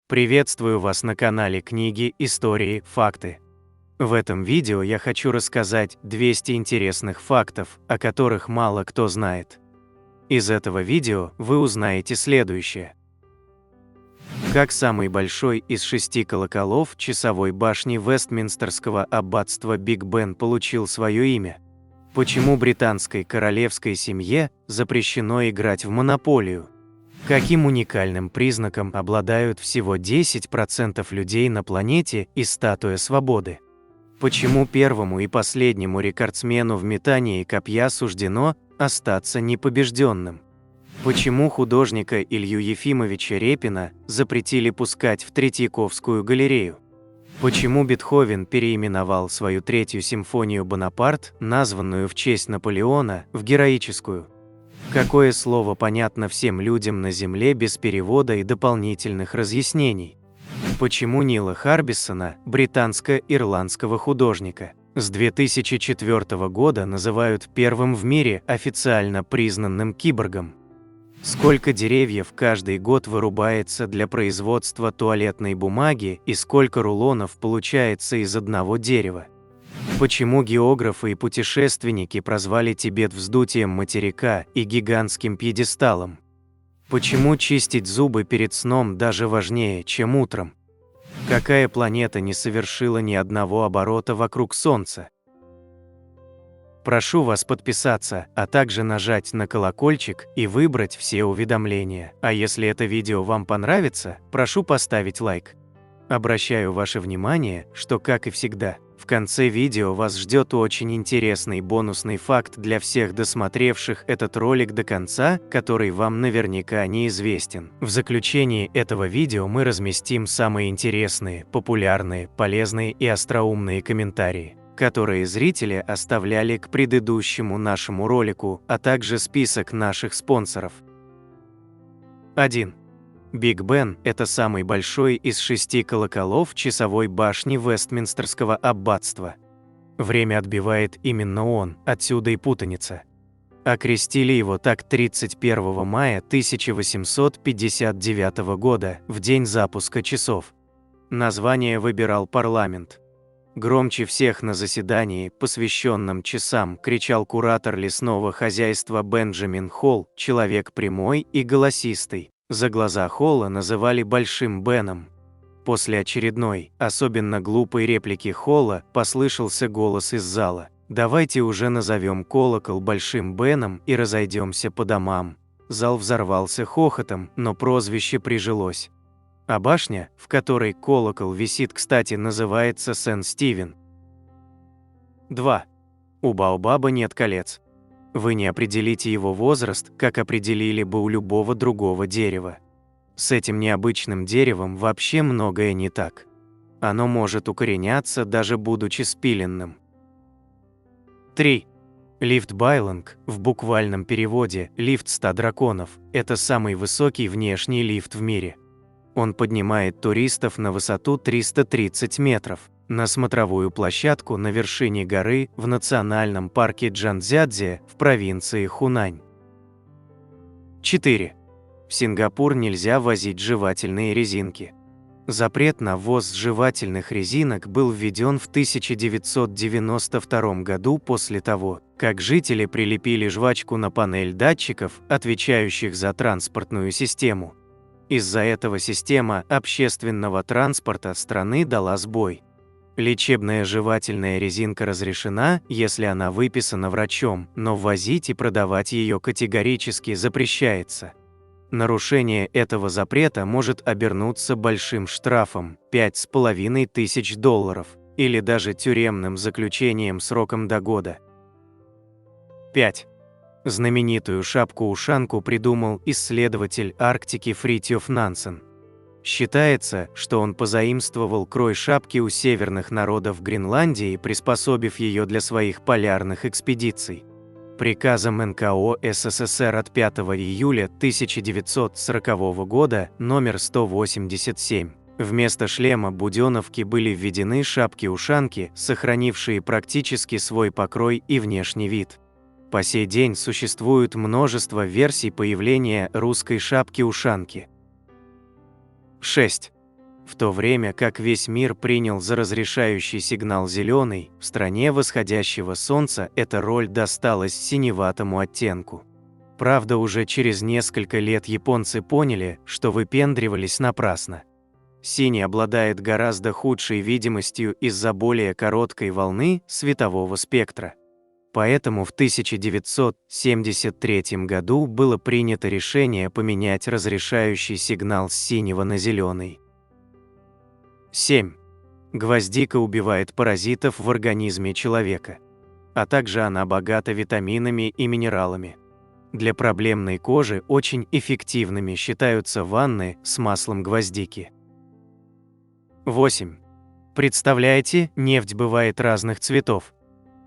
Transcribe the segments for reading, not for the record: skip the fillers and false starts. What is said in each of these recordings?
Приветствую вас на канале Книги, Истории, Факты. В этом видео я хочу рассказать 200 интересных фактов, о которых мало кто знает. Из этого видео вы узнаете следующее. Как самый большой из 6 колоколов часовой башни Вестминстерского аббатства Биг Бен получил свое имя? Почему британской королевской семье запрещено играть в монополию? Каким уникальным признаком обладают всего 10% людей на планете и статуя свободы? Почему первому и последнему рекордсмену в метании копья суждено остаться непобежденным? Почему художника Илью Ефимовича Репина запретили пускать в Третьяковскую галерею? Почему Бетховен переименовал свою третью симфонию «Бонапарт», названную в честь Наполеона, в героическую? Какое слово понятно всем людям на Земле без перевода и дополнительных разъяснений? Почему Нила Харбисона, британско-ирландского художника, с 2004 года называют первым в мире официально признанным киборгом? Сколько деревьев каждый год вырубается для производства туалетной бумаги и сколько рулонов получается из одного дерева? Почему географы и путешественники прозвали Тибет вздутием материка и гигантским пьедесталом? Почему чистить зубы перед сном даже важнее, чем утром? Какая планета не совершила ни одного оборота вокруг Солнца? Прошу вас подписаться, а также нажать на колокольчик и выбрать все уведомления. А если это видео вам понравится, прошу поставить лайк. Обращаю ваше внимание, что, как и всегда, в конце видео вас ждет очень интересный бонусный факт для всех досмотревших этот ролик до конца, который вам наверняка неизвестен. В заключении этого видео мы разместим самые интересные, популярные, полезные и остроумные комментарии, которые зрители оставляли к предыдущему нашему ролику, а также список наших спонсоров. 1. Биг Бен – это самый большой из 6 колоколов часовой башни Вестминстерского аббатства. Время отбивает именно он, отсюда и путаница. Окрестили его так 31 мая 1859 года, в день запуска часов. Название выбирал парламент. Громче всех на заседании, посвященном часам, кричал куратор лесного хозяйства Бенджамин Холл, человек прямой и голосистый. За глаза Холла называли Большим Беном. После очередной, особенно глупой реплики Холла, послышался голос из зала: «Давайте уже назовем колокол Большим Беном и разойдемся по домам». Зал взорвался хохотом, но прозвище прижилось. А башня, в которой колокол висит, кстати, называется Сен-Стивен. 2. У Баобаба нет колец. Вы не определите его возраст, как определили бы у любого другого дерева. С этим необычным деревом вообще многое не так. Оно может укореняться, даже будучи спиленным. 3. Лифт Байлонг, в буквальном переводе «лифт 100 драконов», это самый высокий внешний лифт в мире. Он поднимает туристов на высоту 330 метров, на смотровую площадку на вершине горы в национальном парке Джанцзядзе в провинции Хунань. 4. В Сингапур нельзя возить жевательные резинки. Запрет на ввоз жевательных резинок был введен в 1992 году после того, как жители прилепили жвачку на панель датчиков, отвечающих за транспортную систему. Из-за этого система общественного транспорта страны дала сбой. Лечебная жевательная резинка разрешена, если она выписана врачом, но ввозить и продавать ее категорически запрещается. Нарушение этого запрета может обернуться большим штрафом – $5500 или даже тюремным заключением сроком до года. 5. Знаменитую шапку-ушанку придумал исследователь Арктики Фритьёф Нансен. Считается, что он позаимствовал крой шапки у северных народов Гренландии, приспособив ее для своих полярных экспедиций. Приказом НКО СССР от 5 июля 1940 года номер 187 вместо шлема буденовки были введены шапки-ушанки, сохранившие практически свой покрой и внешний вид. По сей день существует множество версий появления русской шапки-ушанки. 6. В то время как весь мир принял за разрешающий сигнал зеленый, в стране восходящего солнца эта роль досталась синеватому оттенку. Правда, уже через несколько лет японцы поняли, что выпендривались напрасно. Синий обладает гораздо худшей видимостью из-за более короткой волны светового спектра. Поэтому в 1973 году было принято решение поменять разрешающий сигнал с синего на зеленый. 7. Гвоздика убивает паразитов в организме человека. А также она богата витаминами и минералами. Для проблемной кожи очень эффективными считаются ванны с маслом гвоздики. 8. Представляете, нефть бывает разных цветов.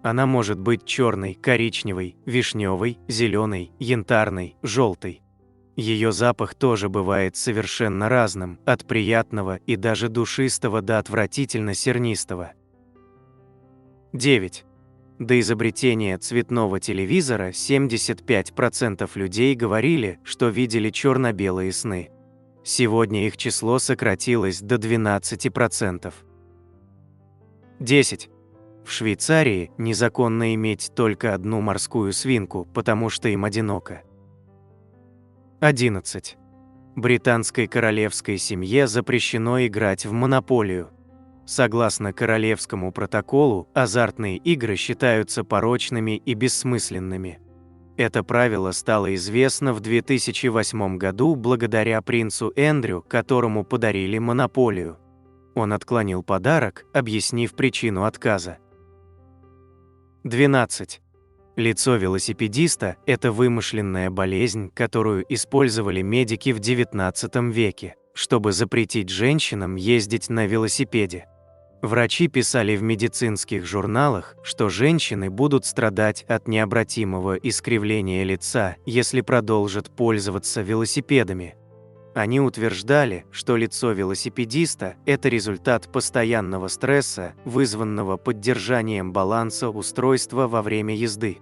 Она может быть черной, коричневой, вишневой, зеленой, янтарной, желтой. Ее запах тоже бывает совершенно разным, от приятного и даже душистого до отвратительно сернистого. 9. До изобретения цветного телевизора 75% людей говорили, что видели черно-белые сны. Сегодня их число сократилось до 12%. 10. В Швейцарии незаконно иметь только одну морскую свинку, потому что им одиноко. 11. Британской королевской семье запрещено играть в монополию. Согласно Королевскому протоколу, азартные игры считаются порочными и бессмысленными. Это правило стало известно в 2008 году благодаря принцу Эндрю, которому подарили монополию. Он отклонил подарок, объяснив причину отказа. 12. Лицо велосипедиста – это вымышленная болезнь, которую использовали медики в XIX веке, чтобы запретить женщинам ездить на велосипеде. Врачи писали в медицинских журналах, что женщины будут страдать от необратимого искривления лица, если продолжат пользоваться велосипедами. Они утверждали, что лицо велосипедиста – это результат постоянного стресса, вызванного поддержанием баланса устройства во время езды.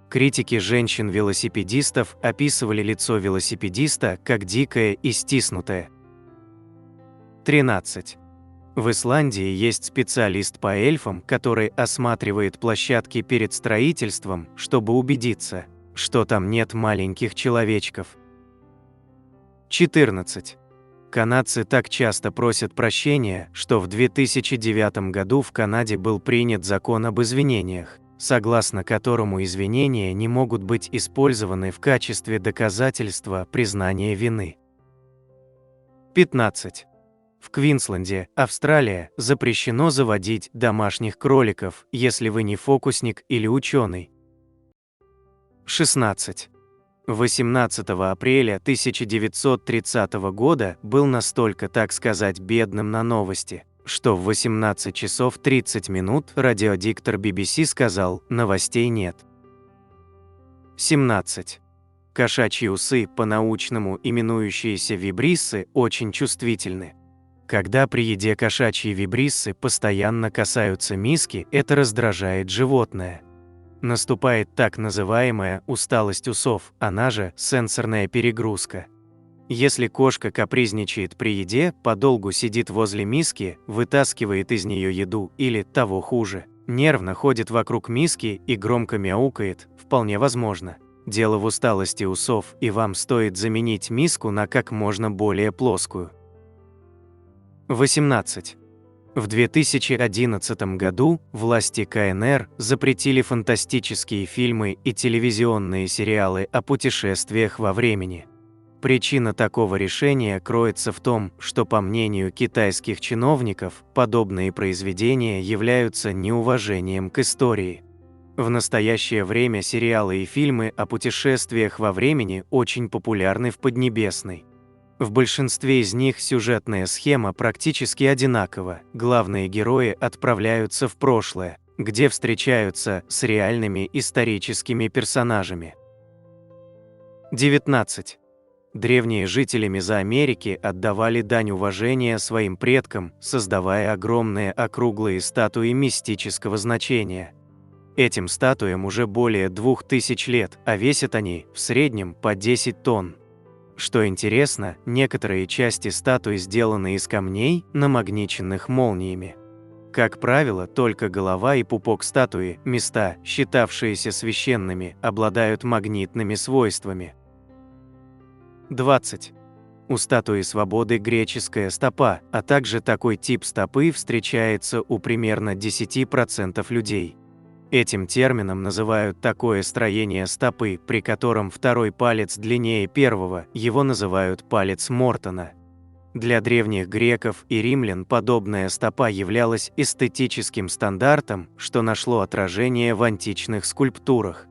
Критики женщин-велосипедистов описывали лицо велосипедиста как дикое и стиснутое. 13. В Исландии есть специалист по эльфам, который осматривает площадки перед строительством, чтобы убедиться, что там нет маленьких человечков. 14. Канадцы так часто просят прощения, что в 2009 году в Канаде был принят закон об извинениях, согласно которому извинения не могут быть использованы в качестве доказательства признания вины. 15. В Квинсленде, Австралия, запрещено заводить домашних кроликов, если вы не фокусник или ученый. 16. 18 апреля 1930 года был настолько, так сказать, бедным на новости, что в 18 часов 30 минут радиодиктор BBC сказал: «Новостей нет». 17. Кошачьи усы, по-научному именующиеся вибриссы, очень чувствительны. Когда при еде кошачьи вибриссы постоянно касаются миски, это раздражает животное. Наступает так называемая усталость усов, она же сенсорная перегрузка. Если кошка капризничает при еде, подолгу сидит возле миски, вытаскивает из нее еду или, того хуже, нервно ходит вокруг миски и громко мяукает, вполне возможно. Дело в усталости усов, и вам стоит заменить миску на как можно более плоскую. 18. В 2011 году власти КНР запретили фантастические фильмы и телевизионные сериалы о путешествиях во времени. Причина такого решения кроется в том, что, по мнению китайских чиновников, подобные произведения являются неуважением к истории. В настоящее время сериалы и фильмы о путешествиях во времени очень популярны в Поднебесной. В большинстве из них сюжетная схема практически одинакова. Главные герои отправляются в прошлое, где встречаются с реальными историческими персонажами. 19. Древние жители Мезоамерики отдавали дань уважения своим предкам, создавая огромные округлые статуи мистического значения. Этим статуям уже более 2000 лет, а весят они, в среднем, по 10 тонн. Что интересно, некоторые части статуи сделаны из камней, намагниченных молниями. Как правило, только голова и пупок статуи, места, считавшиеся священными, обладают магнитными свойствами. 20. У статуи свободы греческая стопа, а также такой тип стопы встречается у примерно 10% людей. Этим термином называют такое строение стопы, при котором второй палец длиннее первого, его называют палец Мортона. Для древних греков и римлян подобная стопа являлась эстетическим стандартом, что нашло отражение в античных скульптурах.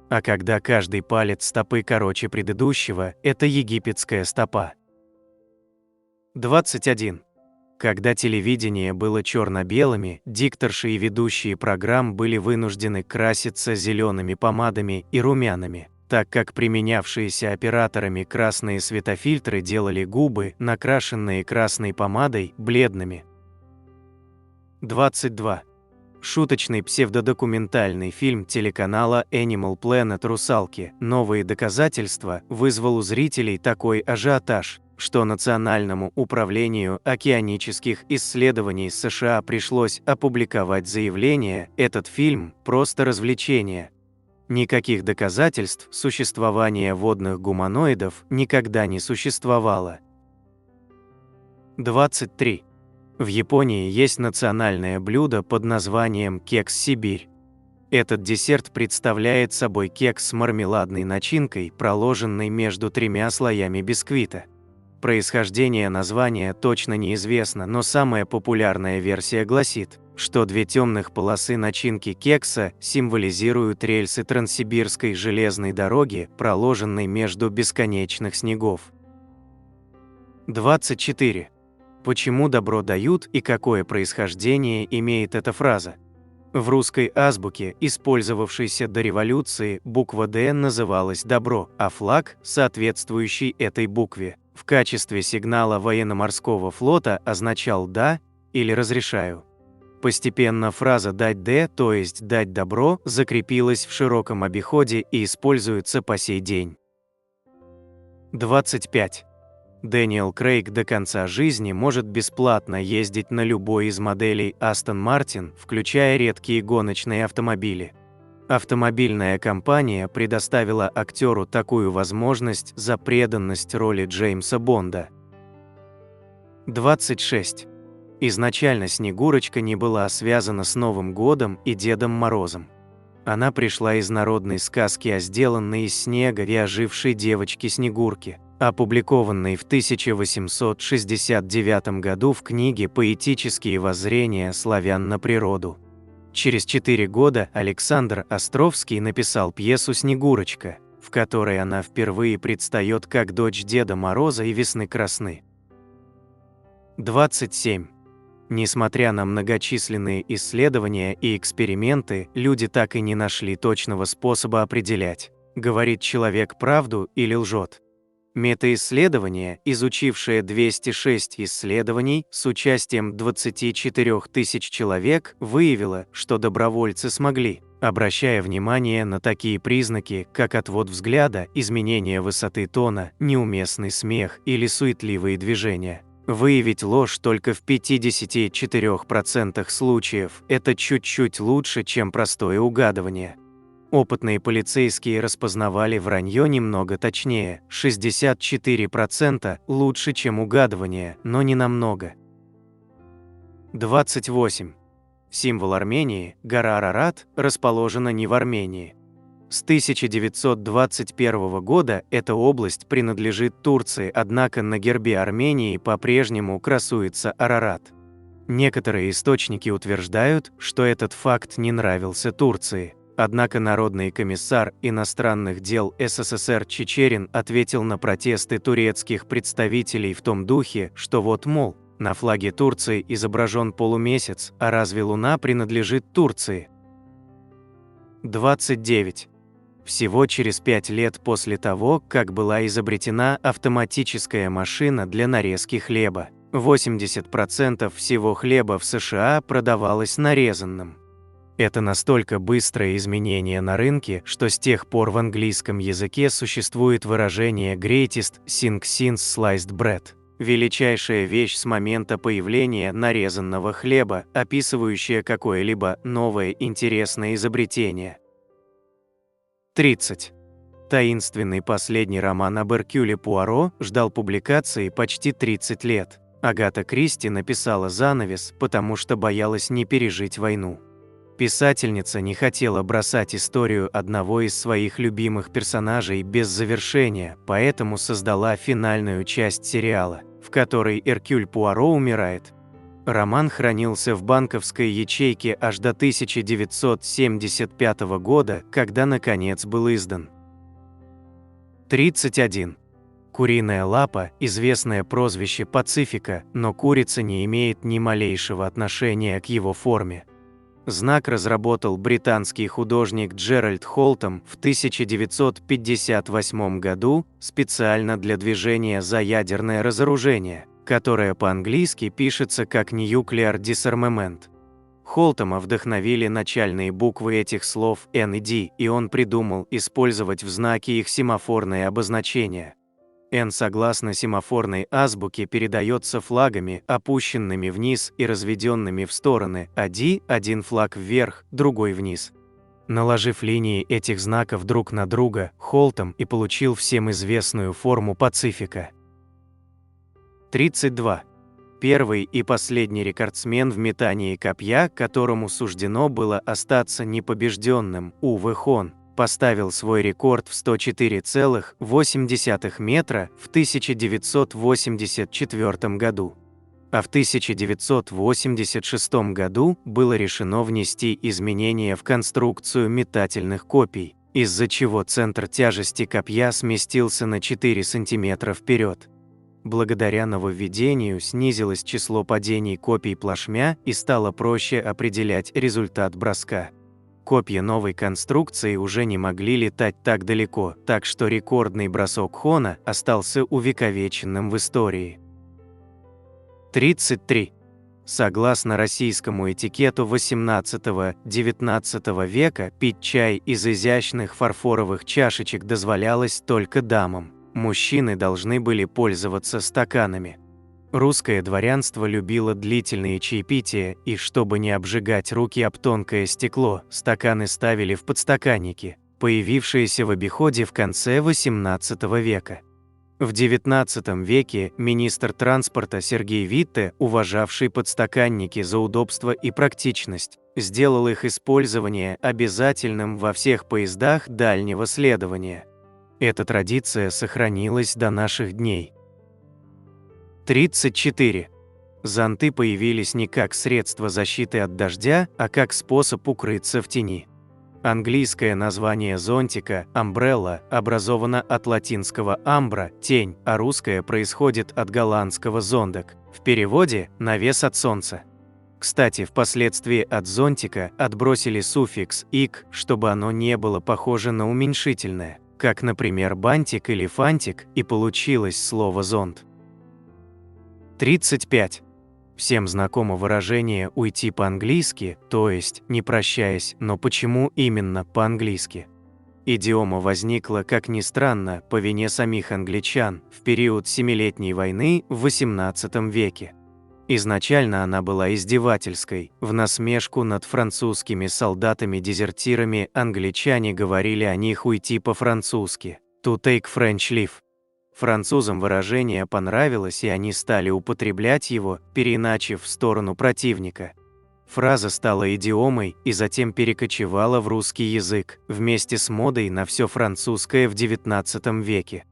А когда каждый палец стопы короче предыдущего, это египетская стопа. 21. Когда телевидение было черно-белыми, дикторши и ведущие программ были вынуждены краситься зелеными помадами и румянами, так как применявшиеся операторами красные светофильтры делали губы, накрашенные красной помадой, бледными. 22. Шуточный псевдодокументальный фильм телеканала Animal Planet «Русалки. Новые доказательства» вызвал у зрителей такой ажиотаж, что Национальному управлению океанических исследований США пришлось опубликовать заявление: этот фильм – просто развлечение. Никаких доказательств существования водных гуманоидов никогда не существовало. 23. В Японии есть национальное блюдо под названием кекс Сибирь. Этот десерт представляет собой кекс с мармеладной начинкой, проложенной между 3 слоями бисквита. Происхождение названия точно неизвестно, но самая популярная версия гласит, что 2 темных полосы начинки кекса символизируют рельсы Транссибирской железной дороги, проложенной между бесконечных снегов. 24. Почему добро дают и какое происхождение имеет эта фраза? В русской азбуке, использовавшейся до революции, буква «Д» называлась «добро», а флаг, соответствующий этой букве, в качестве сигнала военно-морского флота означал «да» или «разрешаю». Постепенно фраза «дать «Д», то есть «дать добро», закрепилась в широком обиходе и используется по сей день. 25. Дэниел Крейг до конца жизни может бесплатно ездить на любой из моделей Aston Martin, включая редкие гоночные автомобили. Автомобильная компания предоставила актеру такую возможность за преданность роли Джеймса Бонда. 26. Изначально Снегурочка не была связана с Новым годом и Дедом Морозом. Она пришла из народной сказки о сделанной из снега и ожившей девочке Снегурке, опубликованной в 1869 году в книге «Поэтические воззрения славян на природу». Через 4 года Александр Островский написал пьесу «Снегурочка», в которой она впервые предстает как дочь Деда Мороза и Весны Красны. 27. Несмотря на многочисленные исследования и эксперименты, люди так и не нашли точного способа определять, говорит человек правду или лжет. Метаисследование, изучившее 206 исследований с участием 24 тысяч человек, выявило, что добровольцы смогли, обращая внимание на такие признаки, как отвод взгляда, изменение высоты тона, неуместный смех или суетливые движения, выявить ложь только в 54% случаев. Это чуть-чуть лучше, чем простое угадывание. Опытные полицейские распознавали вранье немного точнее, 64% лучше, чем угадывание, но не намного. 28. Символ Армении, гора Арарат, расположена не в Армении. С 1921 года эта область принадлежит Турции, однако на гербе Армении по-прежнему красуется Арарат. Некоторые источники утверждают, что этот факт не нравился Турции. Однако Народный комиссар иностранных дел СССР Чичерин ответил на протесты турецких представителей в том духе, что вот, мол, на флаге Турции изображен полумесяц, а разве Луна принадлежит Турции? 29. Всего через 5 лет после того, как была изобретена автоматическая машина для нарезки хлеба, 80% всего хлеба в США продавалось нарезанным. Это настолько быстрое изменение на рынке, что с тех пор в английском языке существует выражение «greatest thing since sliced bread» – величайшая вещь с момента появления нарезанного хлеба, описывающая какое-либо новое интересное изобретение. 30. Таинственный последний роман об Эркюле Пуаро ждал публикации почти 30 лет. Агата Кристи написала занавес, потому что боялась не пережить войну. Писательница не хотела бросать историю одного из своих любимых персонажей без завершения, поэтому создала финальную часть сериала, в которой Эркюль Пуаро умирает. Роман хранился в банковской ячейке аж до 1975 года, когда наконец был издан. 31. Куриная лапа – известное прозвище Пацифика, но курица не имеет ни малейшего отношения к его форме. Знак разработал британский художник Джеральд Холтом в 1958 году специально для движения за ядерное разоружение, которое по-английски пишется как Nuclear Disarmament. Холтома вдохновили начальные буквы этих слов N и D, и он придумал использовать в знаке их семафорные обозначения. N согласно семафорной азбуке передается флагами, опущенными вниз и разведенными в стороны, а D – один флаг вверх, другой вниз. Наложив линии этих знаков друг на друга, Холтом и получил всем известную форму Пацифика. 32. Первый и последний рекордсмен в метании копья, которому суждено было остаться непобежденным, Уве Хон, поставил свой рекорд в 104,8 метра в 1984 году. А в 1986 году было решено внести изменения в конструкцию метательных копий, из-за чего центр тяжести копья сместился на 4 см вперед. Благодаря нововведению снизилось число падений копий плашмя и стало проще определять результат броска. Копья новой конструкции уже не могли летать так далеко, так что рекордный бросок Хона остался увековеченным в истории. 33. Согласно российскому этикету XVIII-XIX века, пить чай из изящных фарфоровых чашечек дозволялось только дамам. Мужчины должны были пользоваться стаканами. Русское дворянство любило длительные чаепития, и чтобы не обжигать руки об тонкое стекло, стаканы ставили в подстаканники, появившиеся в обиходе в конце XVIII века. В XIX веке министр транспорта Сергей Витте, уважавший подстаканники за удобство и практичность, сделал их использование обязательным во всех поездах дальнего следования. Эта традиция сохранилась до наших дней. 34. Зонты появились не как средство защиты от дождя, а как способ укрыться в тени. Английское название зонтика «umbrella» образовано от латинского «ambra» – «тень», а русское происходит от голландского «зондек», в переводе «навес от солнца». Кстати, впоследствии от зонтика отбросили суффикс «ик», чтобы оно не было похоже на уменьшительное, как, например, бантик или фантик, и получилось слово «зонт». 35. Всем знакомо выражение «уйти по-английски», то есть «не прощаясь», но почему именно по-английски? Идиома возникла, как ни странно, по вине самих англичан в период Семилетней войны в XVIII веке. Изначально она была издевательской, в насмешку над французскими солдатами-дезертирами англичане говорили о них «уйти по-французски» «to take French leave». Французам выражение понравилось, и они стали употреблять его, переиначив в сторону противника. Фраза стала идиомой и затем перекочевала в русский язык, вместе с модой на все французское в XIX веке.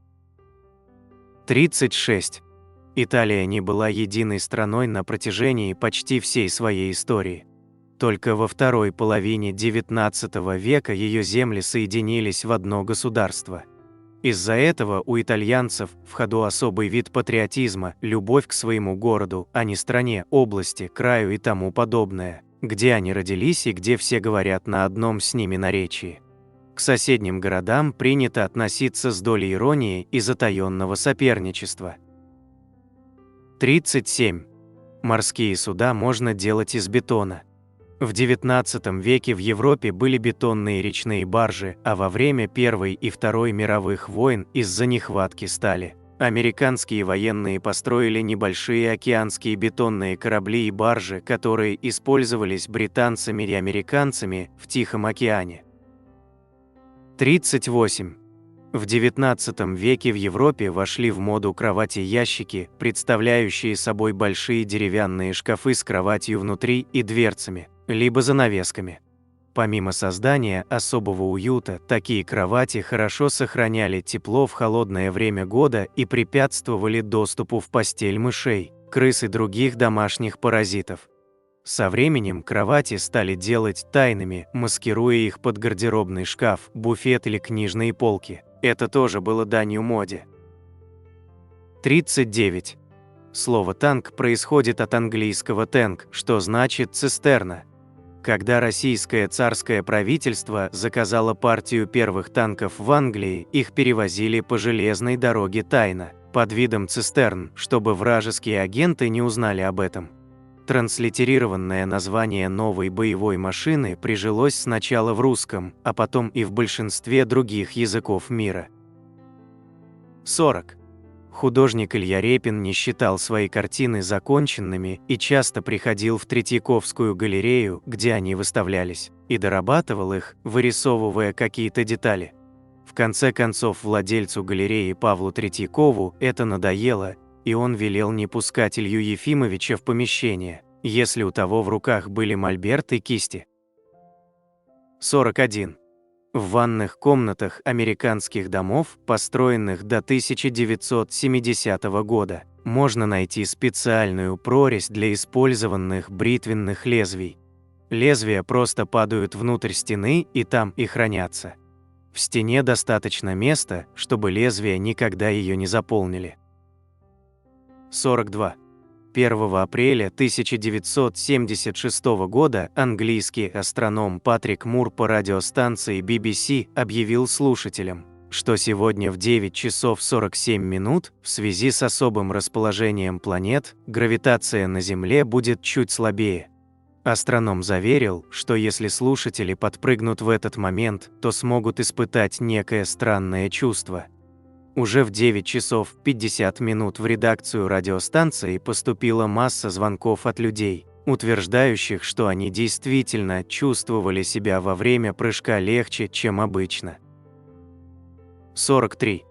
36. Италия не была единой страной на протяжении почти всей своей истории. Только во второй половине XIX века ее земли соединились в одно государство. Из-за этого у итальянцев в ходу особый вид патриотизма – любовь к своему городу, а не стране, области, краю и тому подобное, где они родились и где все говорят на одном с ними наречии. К соседним городам принято относиться с долей иронии и затаённого соперничества. 37. Морские суда можно делать из бетона. В XIX веке в Европе были бетонные речные баржи, а во время Первой и Второй мировых войн из-за нехватки стали американские военные построили небольшие океанские бетонные корабли и баржи, которые использовались британцами и американцами в Тихом океане. 38. В XIX веке в Европе вошли в моду кровати-ящики, представляющие собой большие деревянные шкафы с кроватью внутри и дверцами, либо занавесками. Помимо создания особого уюта, такие кровати хорошо сохраняли тепло в холодное время года и препятствовали доступу в постель мышей, крыс и других домашних паразитов. Со временем кровати стали делать тайными, маскируя их под гардеробный шкаф, буфет или книжные полки. Это тоже было данью моде. 39. Слово «танк» происходит от английского «tank», что значит «цистерна». Когда российское царское правительство заказало партию первых танков в Англии, их перевозили по железной дороге тайно, под видом цистерн, чтобы вражеские агенты не узнали об этом. Транслитерированное название новой боевой машины прижилось сначала в русском, а потом и в большинстве других языков мира. 40. Художник Илья Репин не считал свои картины законченными и часто приходил в Третьяковскую галерею, где они выставлялись, и дорабатывал их, вырисовывая какие-то детали. В конце концов, владельцу галереи Павлу Третьякову это надоело, и он велел не пускать Илью Ефимовича в помещение, если у того в руках были мольберт и кисти. 41. В ванных комнатах американских домов, построенных до 1970 года, можно найти специальную прорезь для использованных бритвенных лезвий. Лезвия просто падают внутрь стены и там и хранятся. В стене достаточно места, чтобы лезвия никогда ее не заполнили. 42. 1 апреля 1976 года английский астроном Патрик Мур по радиостанции BBC объявил слушателям, что сегодня в 9 часов 47 минут, в связи с особым расположением планет, гравитация на Земле будет чуть слабее. Астроном заверил, что если слушатели подпрыгнут в этот момент, то смогут испытать некое странное чувство. Уже в 9 часов 50 минут в редакцию радиостанции поступила масса звонков от людей, утверждающих, что они действительно чувствовали себя во время прыжка легче, чем обычно. 43.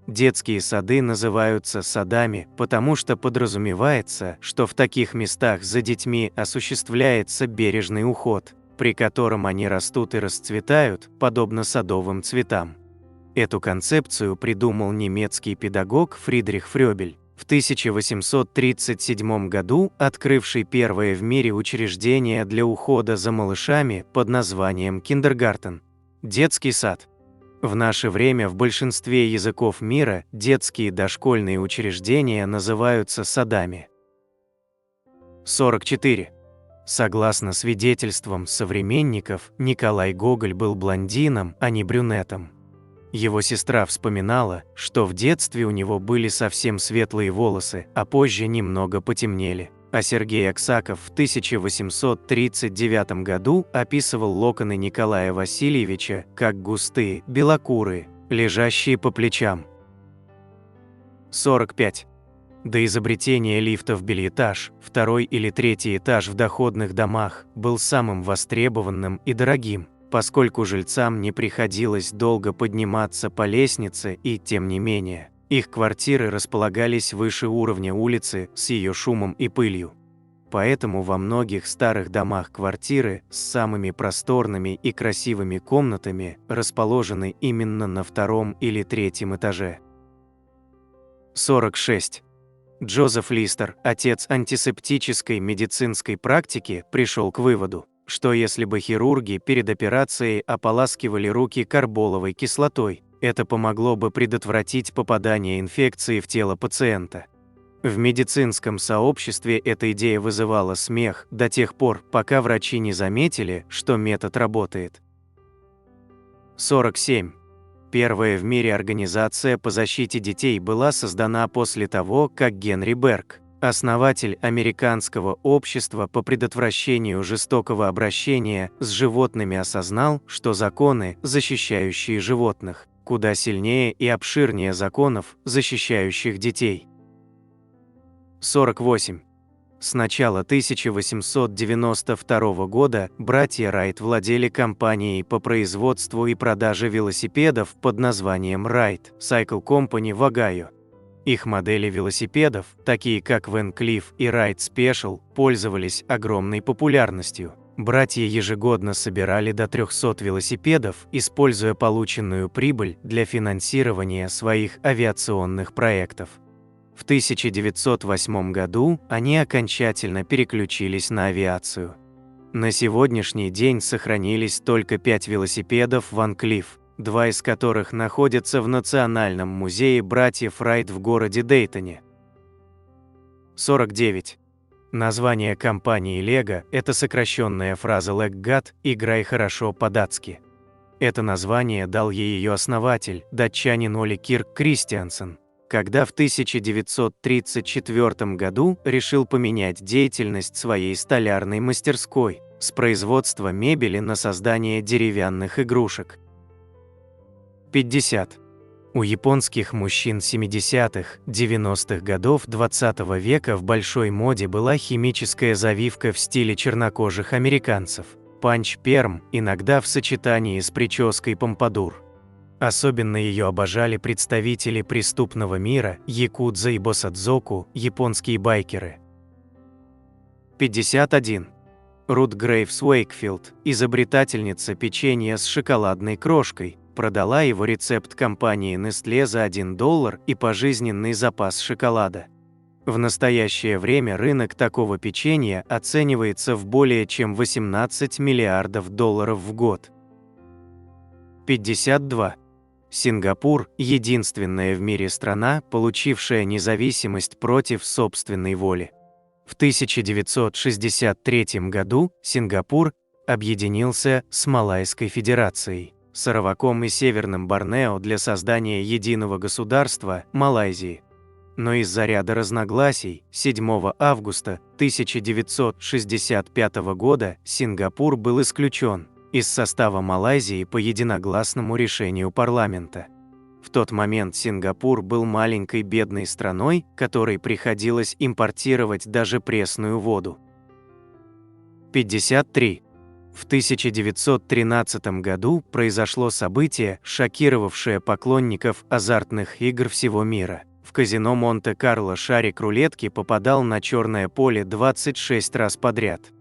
Детские сады называются садами, потому что подразумевается, что в таких местах за детьми осуществляется бережный уход, при котором они растут и расцветают, подобно садовым цветам. Эту концепцию придумал немецкий педагог Фридрих Фрёбель, в 1837 году открывший первое в мире учреждение для ухода за малышами под названием киндергартен – детский сад. В наше время в большинстве языков мира детские дошкольные учреждения называются садами. 44. Согласно свидетельствам современников, Николай Гоголь был блондином, а не брюнетом. Его сестра вспоминала, что в детстве у него были совсем светлые волосы, а позже немного потемнели. А Сергей Аксаков в 1839 году описывал локоны Николая Васильевича как густые, белокурые, лежащие по плечам. 45. До изобретения лифта в бельэтаж, второй или третий этаж в доходных домах был самым востребованным и дорогим, поскольку жильцам не приходилось долго подниматься по лестнице и, тем не менее, их квартиры располагались выше уровня улицы с ее шумом и пылью. Поэтому во многих старых домах квартиры с самыми просторными и красивыми комнатами расположены именно на втором или третьем этаже. 46. Джозеф Листер, отец антисептической медицинской практики, пришел к выводу, что если бы хирурги перед операцией ополаскивали руки карболовой кислотой, это помогло бы предотвратить попадание инфекции в тело пациента. В медицинском сообществе эта идея вызывала смех до тех пор, пока врачи не заметили, что метод работает. 47. Первая в мире организация по защите детей была создана после того, как Генри Берг, Основатель Американского общества по предотвращению жестокого обращения с животными осознал, что законы, защищающие животных, куда сильнее и обширнее законов, защищающих детей. 48. С начала 1892 года братья Райт владели компанией по производству и продаже велосипедов под названием Wright Cycle Company в Огайо. Их модели велосипедов, такие как Van Cleef и Wright Special, пользовались огромной популярностью. Братья ежегодно собирали до 300 велосипедов, используя полученную прибыль для финансирования своих авиационных проектов. В 1908 году они окончательно переключились на авиацию. На сегодняшний день сохранились только 5 велосипедов Van Cleef, 2 из которых находятся в Национальном музее братьев Райт в городе Дейтоне. 49. Название компании Lego – это сокращенная фраза «Leggat» – «играй хорошо по-датски». Это название дал ей ее основатель, датчанин Оли Кирк Кристиансен, когда в 1934 году решил поменять деятельность своей столярной мастерской с производства мебели на создание деревянных игрушек. 50. У японских мужчин 70-х, 90-х годов 20 века в большой моде была химическая завивка в стиле чернокожих американцев – панч-перм, иногда в сочетании с прической помпадур. Особенно ее обожали представители преступного мира, якудза и босадзоку, японские байкеры. 51. Рут Грейвс Уэйкфилд, изобретательница печенья с шоколадной крошкой, продала его рецепт компании Nestlé за $1 и пожизненный запас шоколада. В настоящее время рынок такого печенья оценивается в более чем $18 миллиардов в год. 52. Сингапур – единственная в мире страна, получившая независимость против собственной воли. В 1963 году Сингапур объединился с Малайской Федерацией, Сараваком и Северным Борнео для создания единого государства Малайзии. Но из-за ряда разногласий 7 августа 1965 года Сингапур был исключен из состава Малайзии по единогласному решению парламента. В тот момент Сингапур был маленькой бедной страной, которой приходилось импортировать даже пресную воду. 53. В 1913 году произошло событие, шокировавшее поклонников азартных игр всего мира. В казино Монте-Карло шарик рулетки попадал на черное поле 26 раз подряд.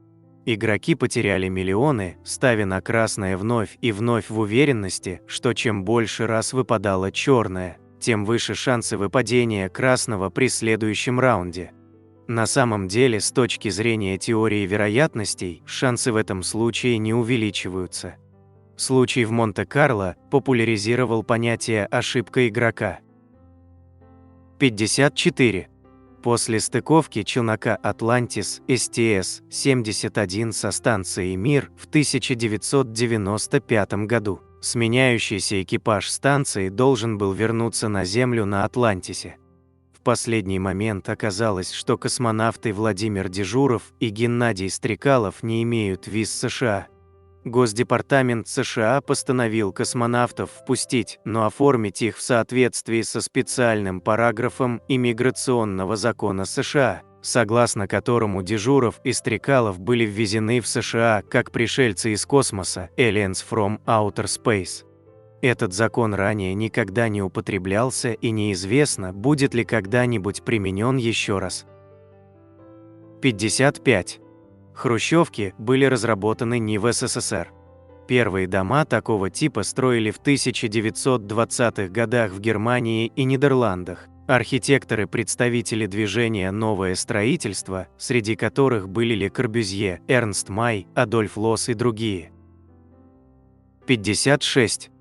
Игроки потеряли миллионы, ставя на красное вновь и вновь в уверенности, что чем больше раз выпадало черное, тем выше шансы выпадения красного при следующем раунде. На самом деле, с точки зрения теории вероятностей, шансы в этом случае не увеличиваются. Случай в Монте-Карло популяризировал понятие «ошибка игрока». 54. После стыковки челнока «Атлантис» STS-71 со станцией «Мир» в 1995 году, сменяющийся экипаж станции должен был вернуться на Землю на Атлантисе. В последний момент оказалось, что космонавты Владимир Дежуров и Геннадий Стрекалов не имеют виз США. Госдепартамент США постановил космонавтов впустить, но оформить их в соответствии со специальным параграфом иммиграционного закона США, согласно которому Дежуров и Стрекалов были ввезены в США как пришельцы из космоса (Aliens from Outer Space). Этот закон ранее никогда не употреблялся и неизвестно, будет ли когда-нибудь применен еще раз. 55. Хрущевки были разработаны не в СССР. Первые дома такого типа строили в 1920-х годах в Германии и Нидерландах. Архитекторы-представители движения «Новое строительство», среди которых были Ле Корбюзье, Эрнст Май, Адольф Лосс и другие. 56.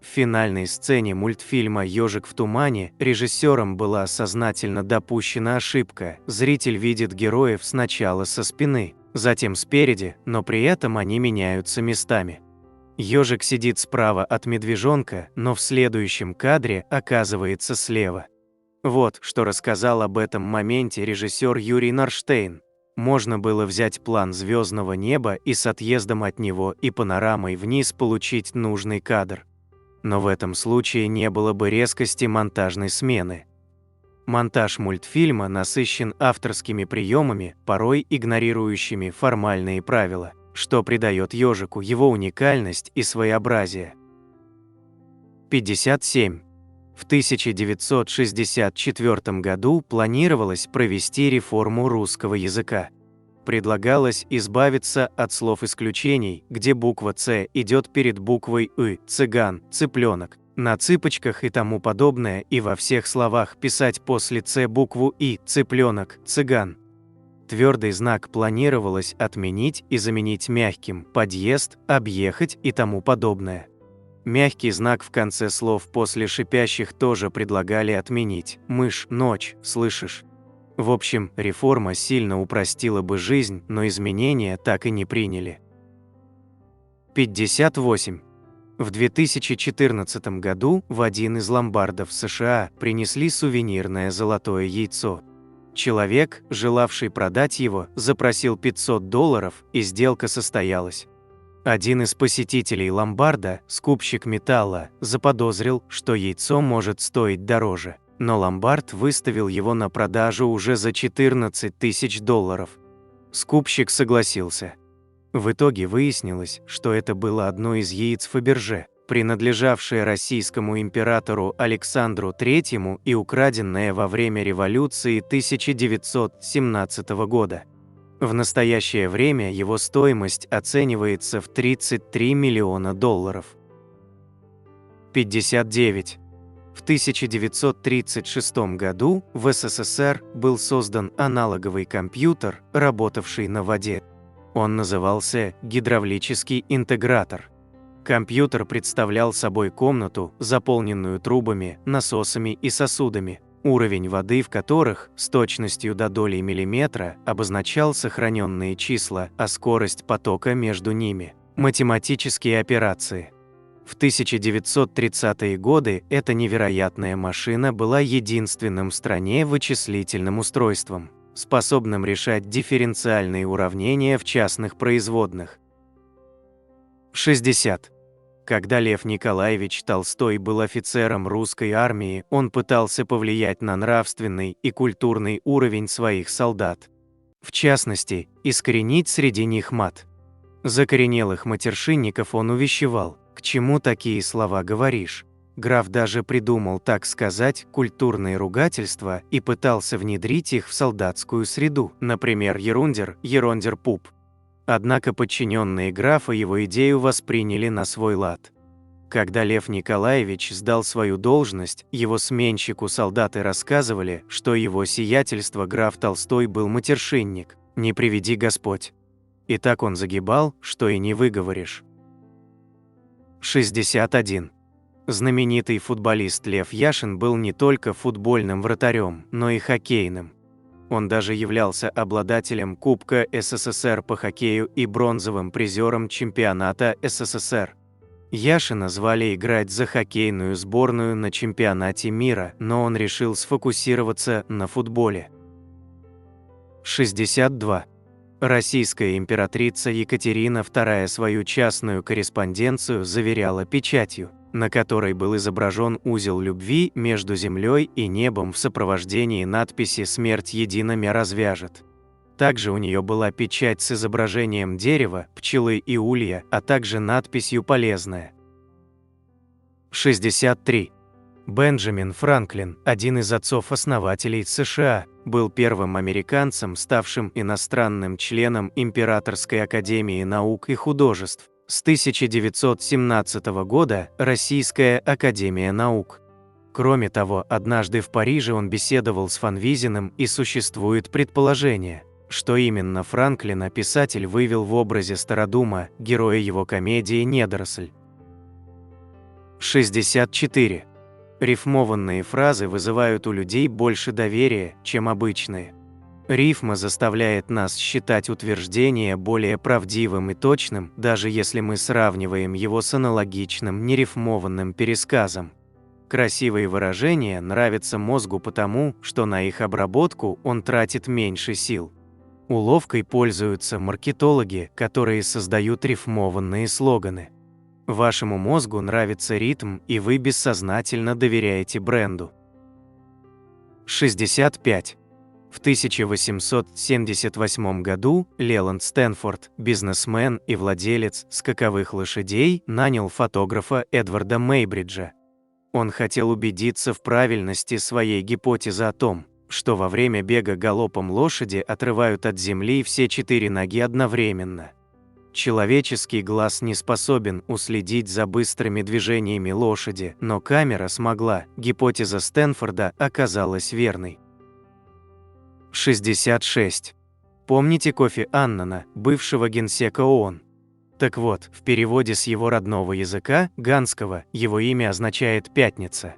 В финальной сцене мультфильма «Ежик в тумане» режиссером была сознательно допущена ошибка. Зритель видит героев сначала со спины, затем спереди, но при этом они меняются местами. Ежик сидит справа от медвежонка, но в следующем кадре оказывается слева. Вот что рассказал об этом моменте режиссер Юрий Нарштейн. Можно было взять план звездного неба и с отъездом от него и панорамой вниз получить нужный кадр. Но в этом случае не было бы резкости монтажной смены. Монтаж мультфильма насыщен авторскими приемами, порой игнорирующими формальные правила, что придает ежику его уникальность и своеобразие. 57. В 1964 году планировалось провести реформу русского языка. Предлагалось избавиться от слов исключений, где буква «Ц» идет перед буквой «ы» – цыган, цыпленок, на цыпочках и тому подобное, и во всех словах писать после «Ц» букву «и» – цыпленок, цыган. Твердый знак планировалось отменить и заменить мягким – подъезд, объехать и тому подобное. Мягкий знак в конце слов после шипящих тоже предлагали отменить – мышь, ночь, слышишь? В общем, реформа сильно упростила бы жизнь, но изменения так и не приняли. 58. В 2014 году в один из ломбардов США принесли сувенирное золотое яйцо. Человек, желавший продать его, запросил $500, и сделка состоялась. Один из посетителей ломбарда, скупщик металла, заподозрил, что яйцо может стоить дороже, но ломбард выставил его на продажу уже за $14 000. Скупщик согласился. В итоге выяснилось, что это было одно из яиц Фаберже, принадлежавшее российскому императору Александру III и украденное во время революции 1917 года. В настоящее время его стоимость оценивается в $33 миллиона. 59. В 1936 году в СССР был создан аналоговый компьютер, работавший на воде. Он назывался гидравлический интегратор. Компьютер представлял собой комнату, заполненную трубами, насосами и сосудами, уровень воды в которых с точностью до доли миллиметра обозначал сохраненные числа, а скорость потока между ними – математические операции. В 1930-е годы эта невероятная машина была единственным в стране вычислительным устройством, способным решать дифференциальные уравнения в частных производных. 60. Когда Лев Николаевич Толстой был офицером русской армии, он пытался повлиять на нравственный и культурный уровень своих солдат. В частности, искоренить среди них мат. Закоренелых матершинников он увещевал: «К чему такие слова говоришь?» Граф даже придумал, так сказать, культурные ругательства и пытался внедрить их в солдатскую среду, например, ерундер, ерондер-пуп. Однако подчиненные графа его идею восприняли на свой лад. Когда Лев Николаевич сдал свою должность, его сменщику солдаты рассказывали, что его сиятельство граф Толстой был матершинник, не приведи Господь. И так он загибал, что и не выговоришь. 61. Знаменитый футболист Лев Яшин был не только футбольным вратарем, но и хоккейным. Он даже являлся обладателем Кубка СССР по хоккею и бронзовым призером чемпионата СССР. Яшина звали играть за хоккейную сборную на чемпионате мира, но он решил сфокусироваться на футболе. 62. Российская императрица Екатерина II свою частную корреспонденцию заверяла печатью, на которой был изображен узел любви между землей и небом в сопровождении надписи «Смерть едино мя развяжет». Также у нее была печать с изображением дерева, пчелы и улья, а также надписью «Полезная». 63. Бенджамин Франклин, один из отцов-основателей США, был первым американцем, ставшим иностранным членом Императорской академии наук и художеств. С 1917 года Российская академия наук. Кроме того, однажды в Париже он беседовал с Фанвизиным, и существует предположение, что именно Франклина писатель вывел в образе Стародума, героя его комедии «Недоросль». 64. Рифмованные фразы вызывают у людей больше доверия, чем обычные. Рифма заставляет нас считать утверждение более правдивым и точным, даже если мы сравниваем его с аналогичным нерифмованным пересказом. Красивые выражения нравятся мозгу потому, что на их обработку он тратит меньше сил. Уловкой пользуются маркетологи, которые создают рифмованные слоганы. Вашему мозгу нравится ритм, и вы бессознательно доверяете бренду. 65. В 1878 году Леланд Стэнфорд, бизнесмен и владелец скаковых лошадей, нанял фотографа Эдварда Мейбриджа. Он хотел убедиться в правильности своей гипотезы о том, что во время бега галопом лошади отрывают от земли все 4 ноги одновременно. Человеческий глаз не способен уследить за быстрыми движениями лошади, но камера смогла, гипотеза Стэнфорда оказалась верной. 66. Помните Кофи Аннана, бывшего генсека ООН? Так вот, в переводе с его родного языка, ганского, его имя означает «пятница».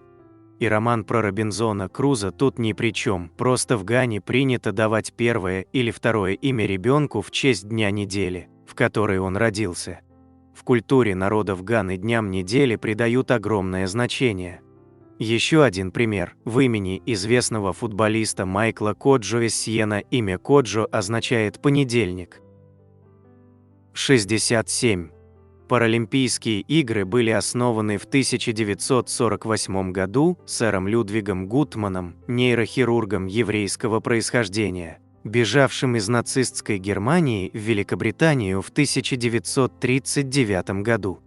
И роман про Робинзона Круза тут ни при чем, просто в Гане принято давать первое или второе имя ребенку в честь дня недели, в которой он родился. В культуре народов Ганы дням недели придают огромное значение. Еще один пример. В имени известного футболиста Майкла Коджо Эссиена имя Коджо означает «понедельник». 67. Паралимпийские игры были основаны в 1948 году сэром Людвигом Гутманом, нейрохирургом еврейского происхождения, бежавшим из нацистской Германии в Великобританию в 1939 году.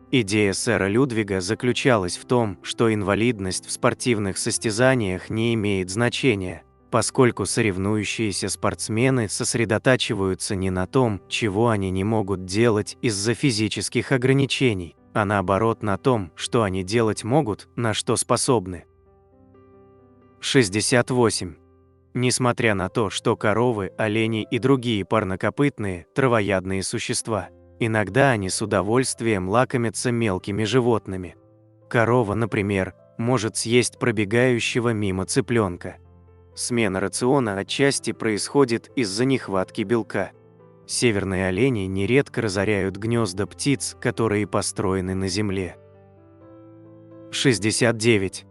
Идея сэра Людвига заключалась в том, что инвалидность в спортивных состязаниях не имеет значения, поскольку соревнующиеся спортсмены сосредотачиваются не на том, чего они не могут делать из-за физических ограничений, а наоборот на том, что они делать могут, на что способны. 68. Несмотря на то, что коровы, олени и другие парнокопытные, травоядные существа, иногда они с удовольствием лакомятся мелкими животными. Корова, например, может съесть пробегающего мимо цыпленка. Смена рациона отчасти происходит из-за нехватки белка. Северные олени нередко разоряют гнезда птиц, которые построены на земле. 69.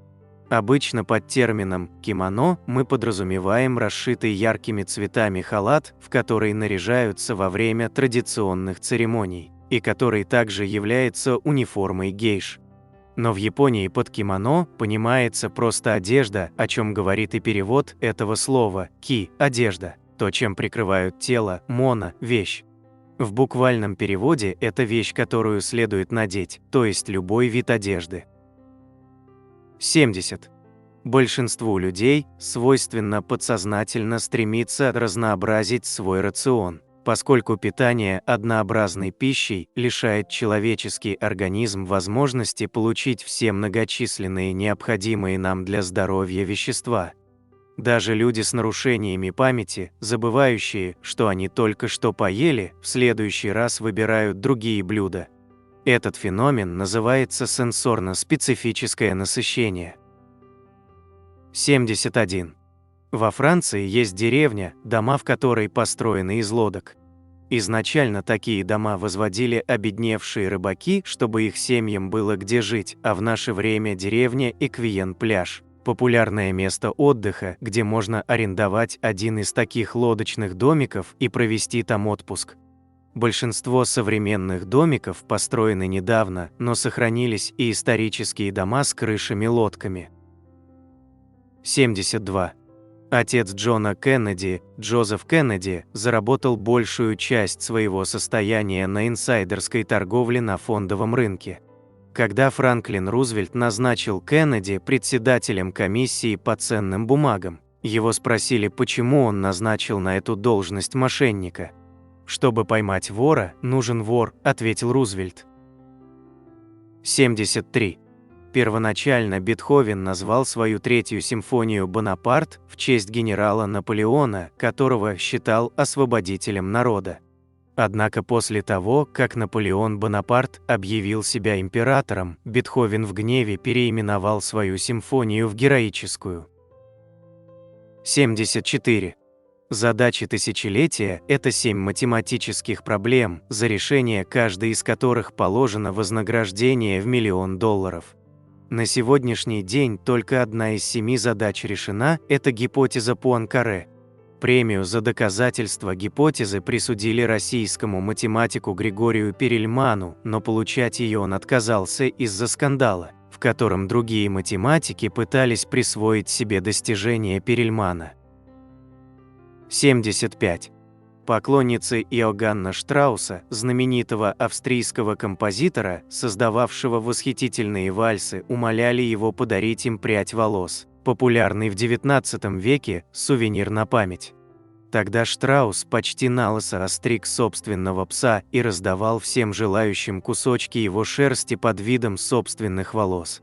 Обычно под термином «кимоно» мы подразумеваем расшитый яркими цветами халат, в который наряжаются во время традиционных церемоний, и который также является униформой гейш. Но в Японии под кимоно понимается просто одежда, о чем говорит и перевод этого слова «ки» – одежда, то, чем прикрывают тело, моно – вещь. В буквальном переводе это вещь, которую следует надеть, то есть любой вид одежды. 70. Большинству людей свойственно подсознательно стремиться разнообразить свой рацион, поскольку питание однообразной пищей лишает человеческий организм возможности получить все многочисленные необходимые нам для здоровья вещества. Даже люди с нарушениями памяти, забывающие, что они только что поели, в следующий раз выбирают другие блюда. Этот феномен называется сенсорно-специфическое насыщение. 71. Во Франции есть деревня, дома в которой построены из лодок. Изначально такие дома возводили обедневшие рыбаки, чтобы их семьям было где жить, а в наше время деревня Эквиен-пляж – популярное место отдыха, где можно арендовать один из таких лодочных домиков и провести там отпуск. Большинство современных домиков построены недавно, но сохранились и исторические дома с крышами-лодками. 72. Отец Джона Кеннеди, Джозеф Кеннеди, заработал большую часть своего состояния на инсайдерской торговле на фондовом рынке. Когда Франклин Рузвельт назначил Кеннеди председателем комиссии по ценным бумагам, его спросили, почему он назначил на эту должность мошенника. «Чтобы поймать вора, нужен вор», – ответил Рузвельт. 73. Первоначально Бетховен назвал свою третью симфонию «Бонапарт» в честь генерала Наполеона, которого считал освободителем народа. Однако после того, как Наполеон Бонапарт объявил себя императором, Бетховен в гневе переименовал свою симфонию в героическую. 74. Задачи тысячелетия – это 7 математических проблем, за решение каждой из которых положено вознаграждение в $1 000 000. На сегодняшний день только одна из 7 задач решена – это гипотеза Пуанкаре. Премию за доказательство гипотезы присудили российскому математику Григорию Перельману, но получать ее он отказался из-за скандала, в котором другие математики пытались присвоить себе достижения Перельмана. 75. Поклонницы Иоганна Штрауса, знаменитого австрийского композитора, создававшего восхитительные вальсы, умоляли его подарить им прядь волос, популярный в XIX веке сувенир на память. Тогда Штраус почти налысо остриг собственного пса и раздавал всем желающим кусочки его шерсти под видом собственных волос.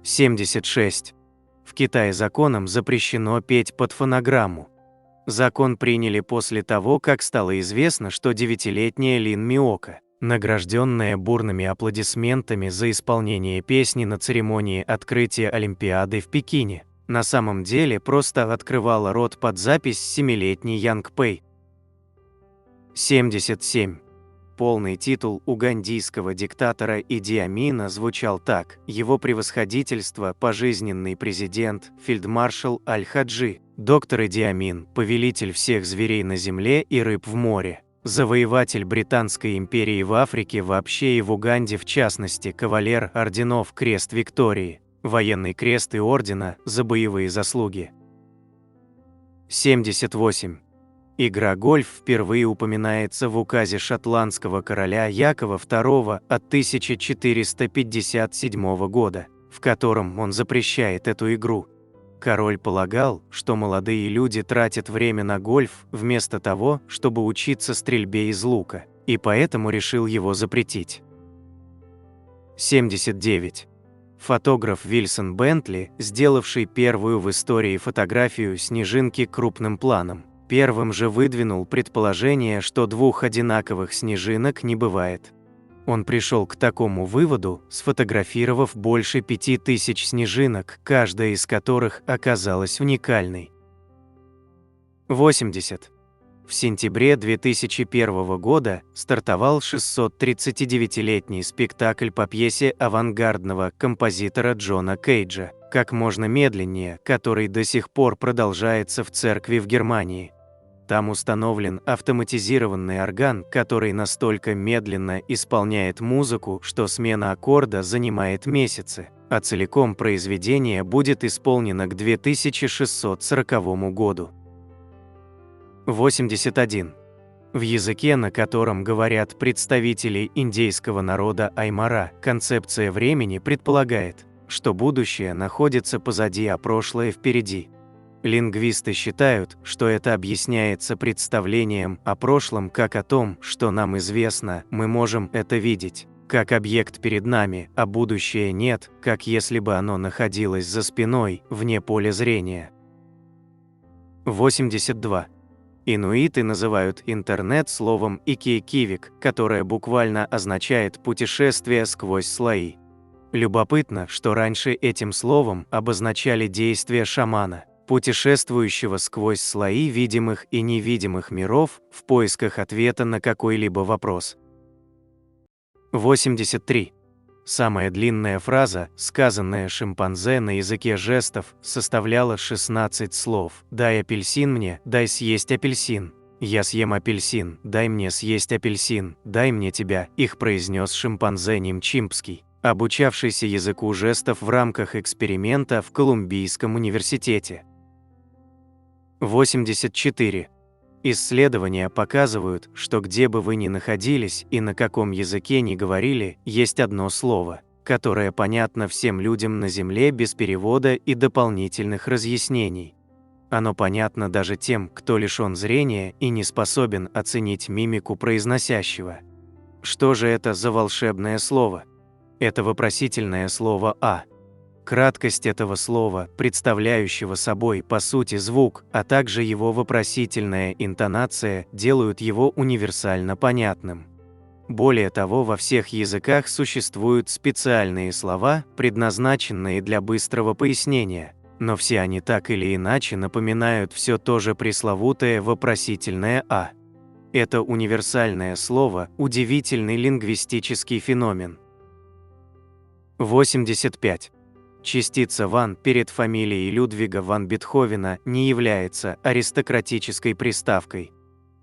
76. В Китае законом запрещено петь под фонограмму. Закон приняли после того, как стало известно, что 9-летняя Лин Миока, награжденная бурными аплодисментами за исполнение песни на церемонии открытия Олимпиады в Пекине, на самом деле просто открывала рот под запись 7-летней Янг Пэй. 77. Полный титул угандийского диктатора Иди Амина звучал так: «Его превосходительство, пожизненный президент, фельдмаршал Аль-Хаджи, доктор Иди Амин, повелитель всех зверей на земле и рыб в море, завоеватель Британской империи в Африке вообще и в Уганде в частности, кавалер орденов Крест Виктории, военный крест и ордена за боевые заслуги». 78. Игра гольф впервые упоминается в указе шотландского короля Якова II от 1457 года, в котором он запрещает эту игру. Король полагал, что молодые люди тратят время на гольф вместо того, чтобы учиться стрельбе из лука, и поэтому решил его запретить. 79. Фотограф Вильсон Бентли, сделавший первую в истории фотографию снежинки крупным планом, первым же выдвинул предположение, что двух одинаковых снежинок не бывает. Он пришел к такому выводу, сфотографировав больше 5000 снежинок, каждая из которых оказалась уникальной. 80. В сентябре 2001 года стартовал 639-летний спектакль по пьесе авангардного композитора Джона Кейджа «Как можно медленнее», который до сих пор продолжается в церкви в Германии. Там установлен автоматизированный орган, который настолько медленно исполняет музыку, что смена аккорда занимает месяцы, а целиком произведение будет исполнено к 2640 году. 81. В языке, на котором говорят представители индейского народа Аймара, концепция времени предполагает, что будущее находится позади, а прошлое впереди. Лингвисты считают, что это объясняется представлением о прошлом как о том, что нам известно, мы можем это видеть, как объект перед нами, а будущее нет, как если бы оно находилось за спиной, вне поля зрения. 82. Инуиты называют интернет словом «икиекивик», которое буквально означает «путешествие сквозь слои». Любопытно, что раньше этим словом обозначали действия шамана, путешествующего сквозь слои видимых и невидимых миров в поисках ответа на какой-либо вопрос. 83. Самая длинная фраза, сказанная шимпанзе на языке жестов, составляла 16 слов. «Дай апельсин мне, дай съесть апельсин. Я съем апельсин, дай мне съесть апельсин, дай мне тебя», их произнес шимпанзе Нимчимпский, обучавшийся языку жестов в рамках эксперимента в Колумбийском университете. 84. Исследования показывают, что где бы вы ни находились и на каком языке ни говорили, есть одно слово, которое понятно всем людям на Земле без перевода и дополнительных разъяснений. Оно понятно даже тем, кто лишён зрения и не способен оценить мимику произносящего. Что же это за волшебное слово? Это вопросительное слово «а». Краткость этого слова, представляющего собой по сути звук, а также его вопросительная интонация делают его универсально понятным. Более того, во всех языках существуют специальные слова, предназначенные для быстрого пояснения, но все они так или иначе напоминают все то же пресловутое вопросительное «а». Это универсальное слово – удивительный лингвистический феномен. 85. Частица «ван» перед фамилией Людвига ван Бетховена не является аристократической приставкой.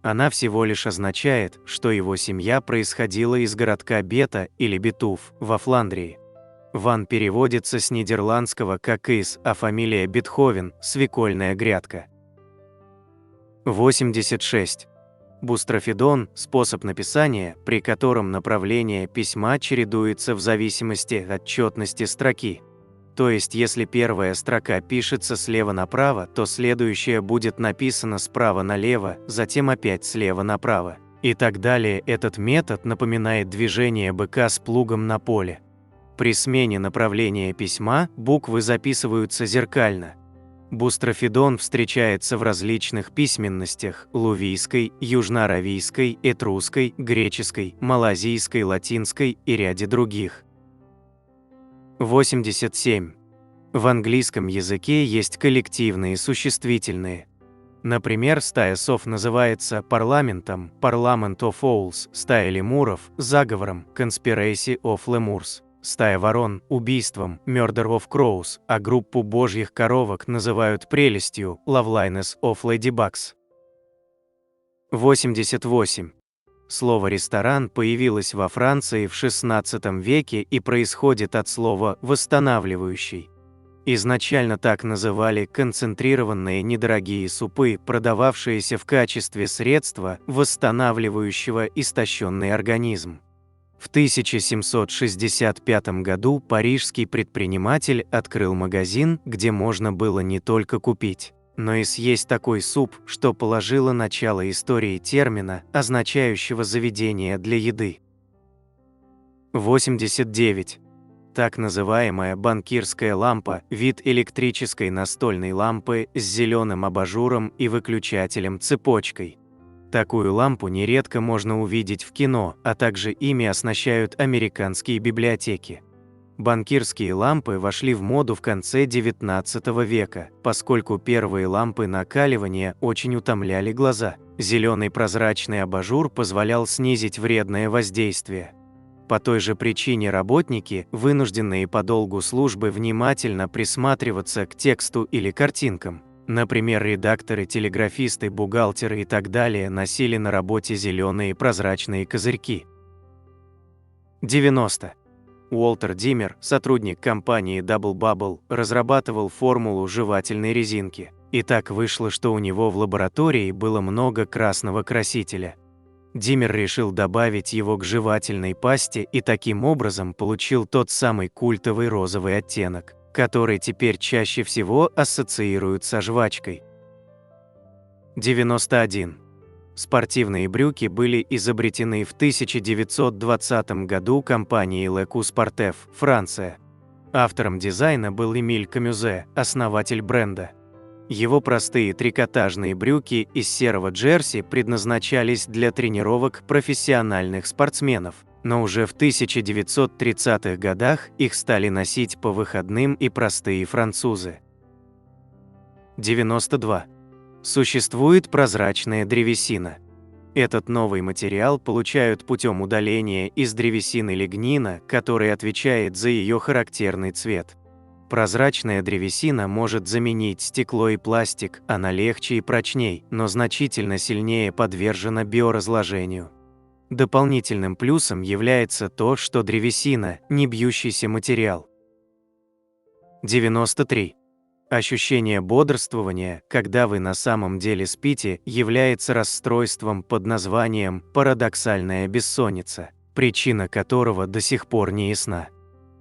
Она всего лишь означает, что его семья происходила из городка Бета или Бетуф во Фландрии. Ван переводится с нидерландского как «из», а фамилия Бетховен – «свекольная грядка». 86. Бустрофедон – способ написания, при котором направление письма чередуется в зависимости от четности строки. То есть, если первая строка пишется слева направо, то следующая будет написана справа налево, затем опять слева направо. И так далее. Этот метод напоминает движение быка с плугом на поле. При смене направления письма буквы записываются зеркально. Бустрофедон встречается в различных письменностях – лувийской, южноаравийской, этрусской, греческой, малазийской, латинской и ряде других. 87. В английском языке есть коллективные существительные. Например, стая сов называется парламентом, Parliament of Owls, стая лемуров – заговором, Conspiracy of Lemurs, стая ворон – убийством, Murder of Crows, а группу божьих коровок называют прелестью, Loveliness of Ladybugs. 88. Слово «ресторан» появилось во Франции в XVI веке и происходит от слова «восстанавливающий». Изначально так называли концентрированные недорогие супы, продававшиеся в качестве средства, восстанавливающего истощенный организм. В 1765 году парижский предприниматель открыл магазин, где можно было не только купить, но и съесть такой суп, что положило начало истории термина, означающего заведение для еды. 89. Так называемая банкирская лампа – вид электрической настольной лампы с зеленым абажуром и выключателем-цепочкой. Такую лампу нередко можно увидеть в кино, а также ими оснащают американские библиотеки. Банкирские лампы вошли в моду в конце XIX века, поскольку первые лампы накаливания очень утомляли глаза. Зеленый прозрачный абажур позволял снизить вредное воздействие. По той же причине работники, вынужденные по долгу службы внимательно присматриваться к тексту или картинкам, например, редакторы, телеграфисты, бухгалтеры и так далее, носили на работе зеленые прозрачные козырьки. 90. Уолтер Диммер, сотрудник компании Double Bubble, разрабатывал формулу жевательной резинки. И так вышло, что у него в лаборатории было много красного красителя. Диммер решил добавить его к жевательной пасте и таким образом получил тот самый культовый розовый оттенок, который теперь чаще всего ассоциируют со жвачкой. 91. Спортивные брюки были изобретены в 1920 году компанией Le Coup Sportif, Франция. Автором дизайна был Эмиль Камюзе, основатель бренда. Его простые трикотажные брюки из серого джерси предназначались для тренировок профессиональных спортсменов, но уже в 1930-х годах их стали носить по выходным и простые французы. 92. Существует прозрачная древесина. Этот новый материал получают путем удаления из древесины лигнина, который отвечает за ее характерный цвет. Прозрачная древесина может заменить стекло и пластик, она легче и прочней, но значительно сильнее подвержена биоразложению. Дополнительным плюсом является то, что древесина – не бьющийся материал. 93. Ощущение бодрствования, когда вы на самом деле спите, является расстройством под названием парадоксальная бессонница, причина которого до сих пор не ясна.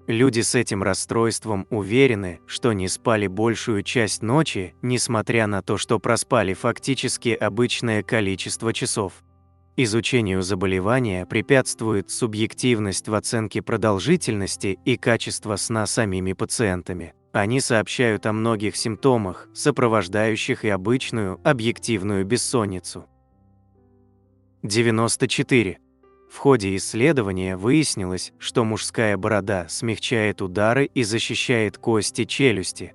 Люди с этим расстройством уверены, что не спали большую часть ночи, несмотря на то, что проспали фактически обычное количество часов. Изучению заболевания препятствует субъективность в оценке продолжительности и качества сна самими пациентами. Они сообщают о многих симптомах, сопровождающих и обычную, объективную бессонницу. 94. В ходе исследования выяснилось, что мужская борода смягчает удары и защищает кости челюсти.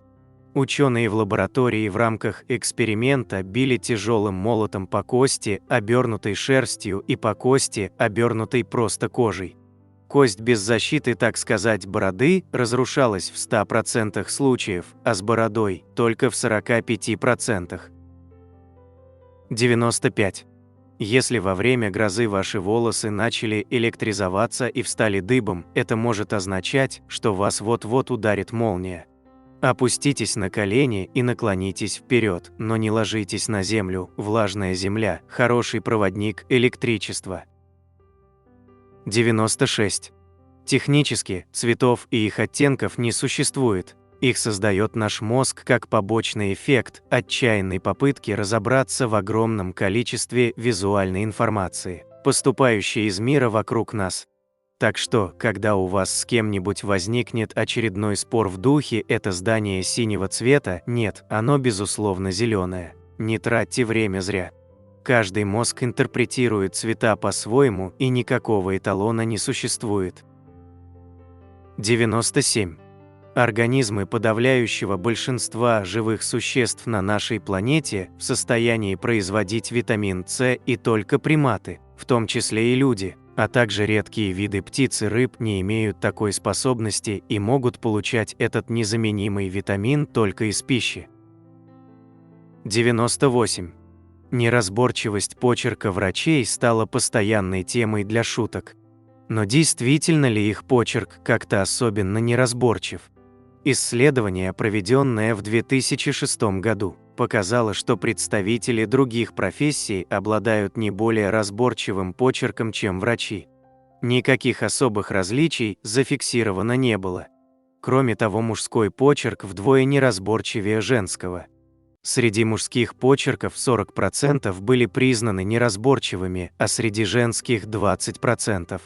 Ученые в лаборатории в рамках эксперимента били тяжелым молотом по кости, обернутой шерстью, и по кости, обернутой просто кожей. кость без защиты, так сказать, бороды, разрушалась в 100% случаев, а с бородой – только в 45%. 95. Если во время грозы ваши волосы начали электризоваться и встали дыбом, это может означать, что вас вот-вот ударит молния. Опуститесь на колени и наклонитесь вперед, но не ложитесь на землю, влажная земля – хороший проводник электричества. 96. Технически, цветов и их оттенков не существует. Их создает наш мозг как побочный эффект отчаянной попытки разобраться в огромном количестве визуальной информации, поступающей из мира вокруг нас. Так что, когда у вас с кем-нибудь возникнет очередной спор в духе «это здание синего цвета», нет, оно безусловно зеленое. Не тратьте время зря. Каждый мозг интерпретирует цвета по-своему, и никакого эталона не существует. 97. Организмы подавляющего большинства живых существ на нашей планете в состоянии производить витамин С, и только приматы, в том числе и люди, а также редкие виды птиц и рыб не имеют такой способности и могут получать этот незаменимый витамин только из пищи. 98. Неразборчивость почерка врачей стала постоянной темой для шуток. Но действительно ли их почерк как-то особенно неразборчив? Исследование, проведенное в 2006 году, показало, что представители других профессий обладают не более разборчивым почерком, чем врачи. Никаких особых различий зафиксировано не было. Кроме того, мужской почерк вдвое неразборчивее женского. Среди мужских почерков 40% были признаны неразборчивыми, а среди женских 20%.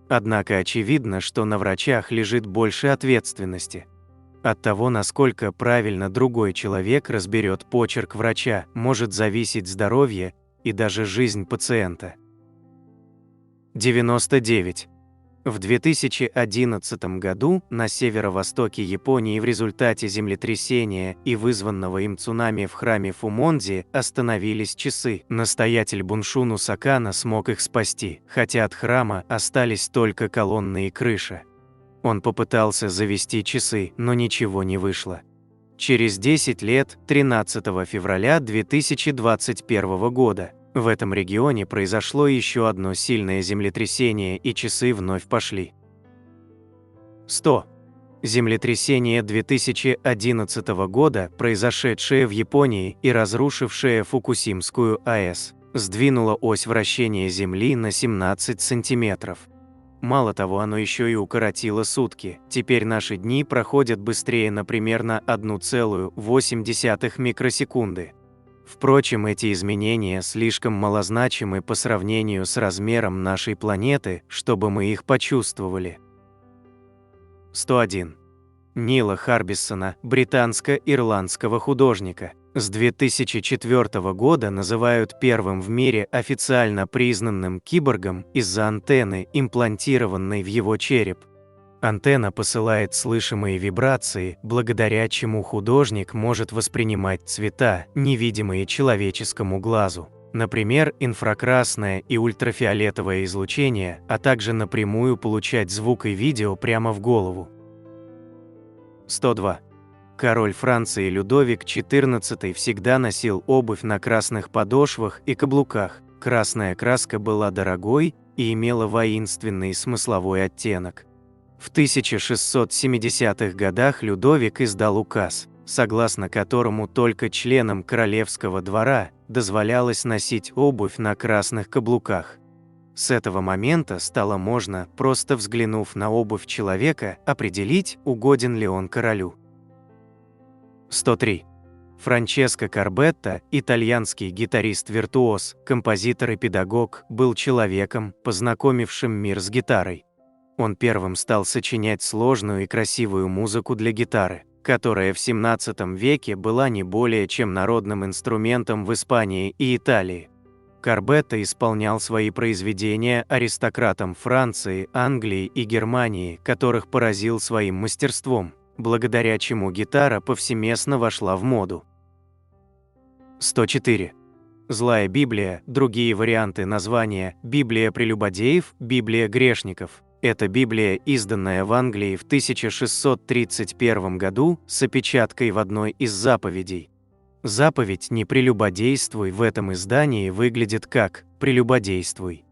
Однако очевидно, что на врачах лежит больше ответственности. От того, насколько правильно другой человек разберет почерк врача, может зависеть здоровье и даже жизнь пациента. 99. В 2011 году на северо-востоке Японии в результате землетрясения и вызванного им цунами в храме Фумонзи остановились часы. Настоятель Буншуну Сакана смог их спасти, хотя от храма остались только колонны и крыша. Он попытался завести часы, но ничего не вышло. Через 10 лет, 13 февраля 2021 года, в этом регионе произошло еще одно сильное землетрясение, и часы вновь пошли. 100. Землетрясение 2011 года, произошедшее в Японии и разрушившее Фукусимскую АЭС, сдвинуло ось вращения Земли на 17 сантиметров. Мало того, оно еще и укоротило сутки. Теперь наши дни проходят быстрее на примерно 1,8 микросекунды. Впрочем, эти изменения слишком малозначимы по сравнению с размером нашей планеты, чтобы мы их почувствовали. 101. Нила Харбисона, британско-ирландского художника, с 2004 года называют первым в мире официально признанным киборгом из-за антенны, имплантированной в его череп. Антенна посылает слышимые вибрации, благодаря чему художник может воспринимать цвета, невидимые человеческому глазу. Например, инфракрасное и ультрафиолетовое излучение, а также напрямую получать звук и видео прямо в голову. 102. Король Франции Людовик XIV всегда носил обувь на красных подошвах и каблуках. Красная краска была дорогой и имела воинственный смысловой оттенок. В 1670-х годах Людовик издал указ, согласно которому только членам королевского двора дозволялось носить обувь на красных каблуках. С этого момента стало можно, просто взглянув на обувь человека, определить, угоден ли он королю. 103. Франческо Корбетто, итальянский гитарист-виртуоз, композитор и педагог, был человеком, познакомившим мир с гитарой. Он первым стал сочинять сложную и красивую музыку для гитары, которая в XVII веке была не более чем народным инструментом в Испании и Италии. Корбетто исполнял свои произведения аристократам Франции, Англии и Германии, которых поразил своим мастерством, благодаря чему гитара повсеместно вошла в моду. 104. Злая Библия, другие варианты названия: Библия прелюбодеев, Библия грешников, Это Библия, изданная в Англии в 1631 году с опечаткой в одной из заповедей. Заповедь «Не прелюбодействуй» в этом издании выглядит как «прелюбодействуй».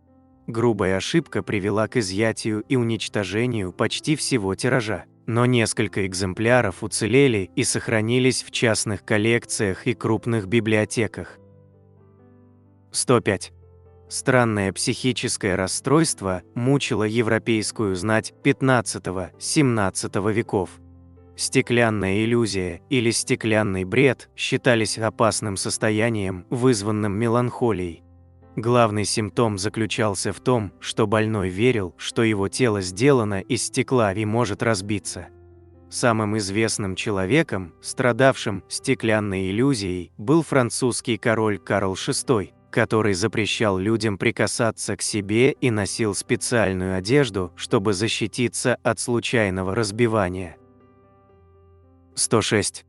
Грубая ошибка привела к изъятию и уничтожению почти всего тиража, но несколько экземпляров уцелели и сохранились в частных коллекциях и крупных библиотеках. 105. Странное психическое расстройство мучило европейскую знать XV-XVII веков. Стеклянная иллюзия или стеклянный бред считались опасным состоянием, вызванным меланхолией. Главный симптом заключался в том, что больной верил, что его тело сделано из стекла и может разбиться. Самым известным человеком, страдавшим стеклянной иллюзией, был французский король Карл VI, который запрещал людям прикасаться к себе и носил специальную одежду, чтобы защититься от случайного разбивания. 106.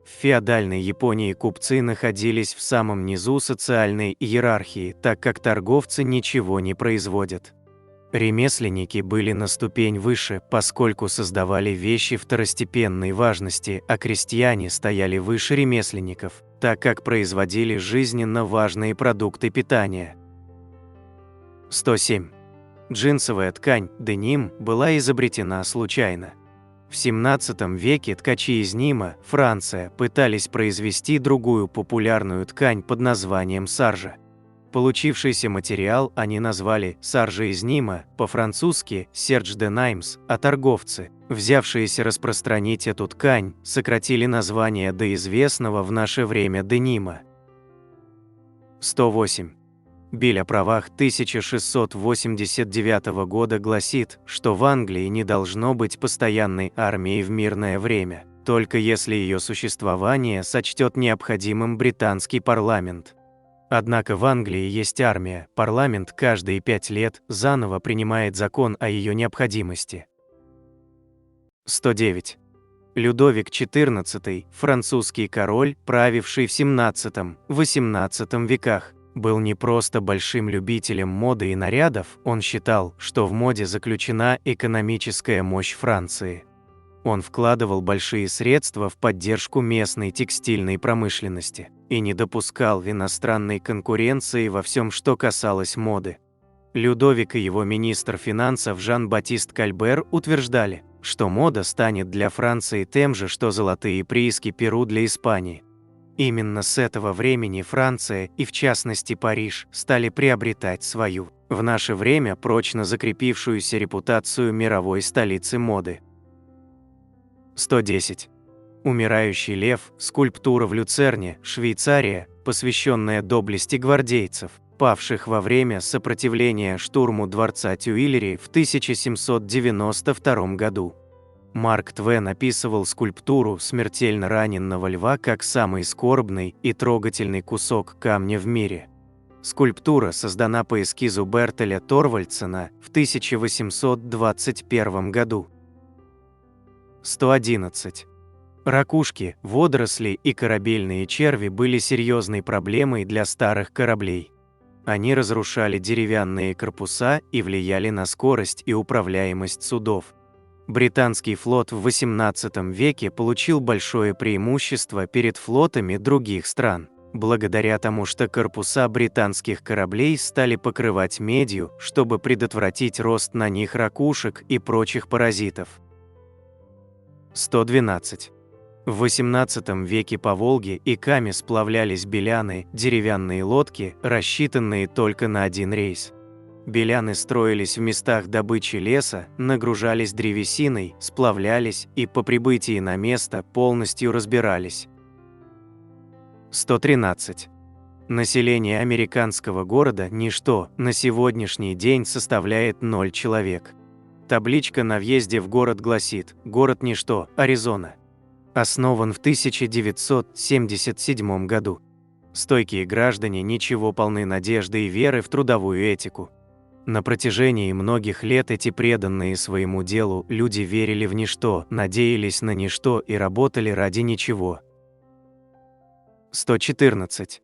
В феодальной Японии купцы находились в самом низу социальной иерархии, так как торговцы ничего не производят. Ремесленники были на ступень выше, поскольку создавали вещи второстепенной важности, а крестьяне стояли выше ремесленников, так как производили жизненно важные продукты питания. 107. Джинсовая ткань, деним, была изобретена случайно. В XVII веке ткачи из Нима, Франция, пытались произвести другую популярную ткань под названием саржа. Получившийся материал они назвали «саржа из Нима», по-французски «серж де Наймс», а торговцы, взявшиеся распространить эту ткань, сократили название до известного в наше время денима. 108. Биль о правах 1689 года гласит, что в Англии не должно быть постоянной армии в мирное время, только если ее существование сочтет необходимым британский парламент. Однако в Англии есть армия, парламент каждые 5 лет заново принимает закон о ее необходимости. 109. Людовик XIV, французский король, правивший в XVII-XVIII веках, был не просто большим любителем моды и нарядов, он считал, что в моде заключена экономическая мощь Франции. Он вкладывал большие средства в поддержку местной текстильной промышленности и не допускал иностранной конкуренции во всем, что касалось моды. Людовик и его министр финансов Жан-Батист Кальбер утверждали, что мода станет для Франции тем же, что золотые прииски Перу для Испании. Именно с этого времени Франция, и в частности Париж, стали приобретать свою, в наше время прочно закрепившуюся репутацию мировой столицы моды. 110. Умирающий лев, скульптура в Люцерне, Швейцария, посвященная доблести гвардейцев, павших во время сопротивления штурму дворца Тюильри в 1792 году. Марк Твен описывал скульптуру смертельно раненного льва как самый скорбный и трогательный кусок камня в мире. Скульптура создана по эскизу Бертеля Торвальдсена в 1821 году. 111. Ракушки, водоросли и корабельные черви были серьезной проблемой для старых кораблей. Они разрушали деревянные корпуса и влияли на скорость и управляемость судов. Британский флот в XVIII веке получил большое преимущество перед флотами других стран, благодаря тому, что корпуса британских кораблей стали покрывать медью, чтобы предотвратить рост на них ракушек и прочих паразитов. 112. В XVIII веке по Волге и Каме сплавлялись беляны, деревянные лодки, рассчитанные только на один рейс. Беляны строились в местах добычи леса, нагружались древесиной, сплавлялись и по прибытии на место полностью разбирались. 113. Население американского города ничто на сегодняшний день составляет 0 человек. Табличка на въезде в город гласит «Город ничто, Аризона». Основан в 1977 году. Стойкие граждане ничего полны надежды и веры в трудовую этику. На протяжении многих лет эти преданные своему делу люди верили в ничто, надеялись на ничто и работали ради ничего. 114.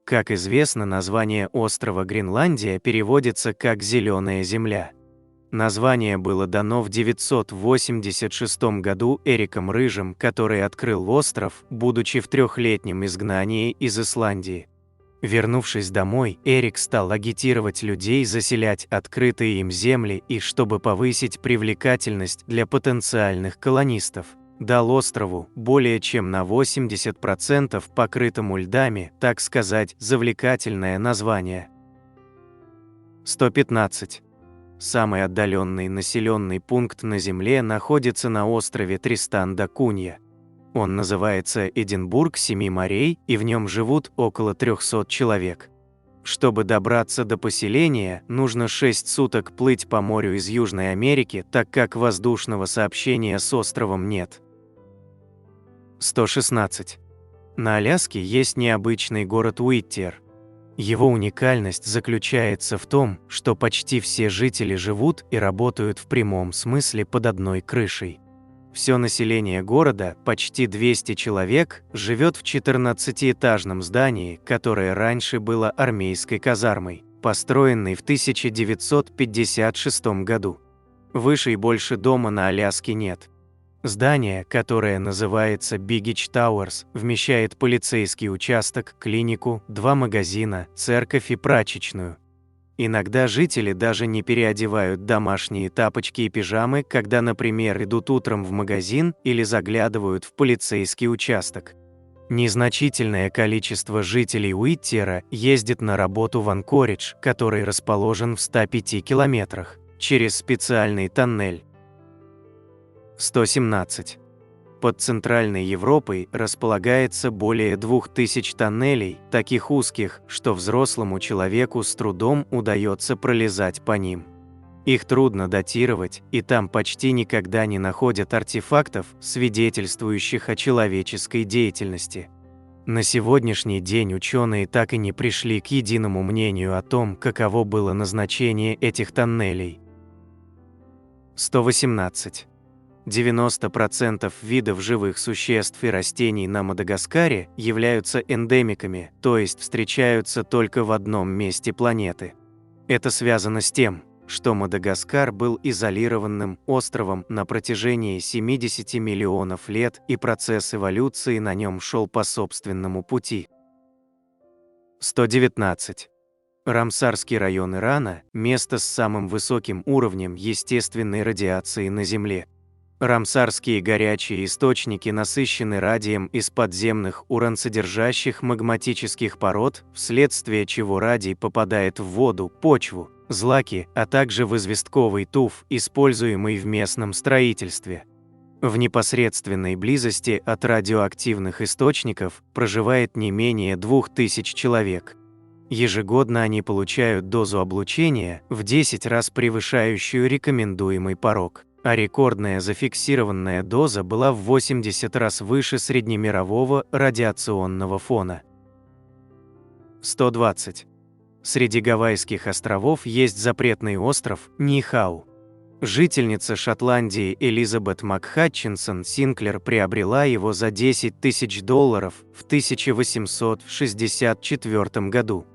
Как известно, название острова Гренландия переводится как «зеленая земля». Название было дано в 986 году Эриком Рыжим, который открыл остров, будучи в 3-летнем изгнании из Исландии. Вернувшись домой, Эрик стал агитировать людей заселять открытые им земли и, чтобы повысить привлекательность для потенциальных колонистов, дал острову более чем на 80% покрытому льдами, так сказать, завлекательное название. 115. Самый отдаленный населенный пункт на Земле находится на острове Тристан-да-Кунья. Он называется Эдинбург Семи морей, и в нем живут около 300 человек. Чтобы добраться до поселения, нужно 6 суток плыть по морю из Южной Америки, так как воздушного сообщения с островом нет. 116. На Аляске есть необычный город Уиттиер. Его уникальность заключается в том, что почти все жители живут и работают в прямом смысле под одной крышей. Все население города, почти 200 человек, живет в 14-этажном здании, которое раньше было армейской казармой, построенной в 1956 году. Выше и больше дома на Аляске нет. Здание, которое называется Бигич Тауэрс, вмещает полицейский участок, клинику, 2 магазина, церковь и прачечную. Иногда жители даже не переодевают домашние тапочки и пижамы, когда, например, идут утром в магазин или заглядывают в полицейский участок. Незначительное количество жителей Уиттиера ездит на работу в Анкоридж, который расположен в 105 километрах, через специальный тоннель. 117. Под Центральной Европой располагается более 2000 тоннелей, таких узких, что взрослому человеку с трудом удается пролезать по ним. Их трудно датировать, и там почти никогда не находят артефактов, свидетельствующих о человеческой деятельности. На сегодняшний день ученые так и не пришли к единому мнению о том, каково было назначение этих тоннелей. 118. 90% видов живых существ и растений на Мадагаскаре являются эндемиками, то есть встречаются только в одном месте планеты. Это связано с тем, что Мадагаскар был изолированным островом на протяжении 70 миллионов лет, и процесс эволюции на нем шел по собственному пути. 119. Рамсарский район Ирана – место с самым высоким уровнем естественной радиации на Земле. Рамсарские горячие источники насыщены радием из подземных урансодержащих магматических пород, вследствие чего радий попадает в воду, почву, злаки, а также в известковый туф, используемый в местном строительстве. В непосредственной близости от радиоактивных источников проживает не менее 2000 человек. Ежегодно они получают дозу облучения, в 10 раз превышающую рекомендуемый порог. А рекордная зафиксированная доза была в 80 раз выше среднемирового радиационного фона. 120. Среди Гавайских островов есть запретный остров Нихау. Жительница Шотландии Элизабет МакХатчинсон Синклер приобрела его за $10 000 в 1864 году.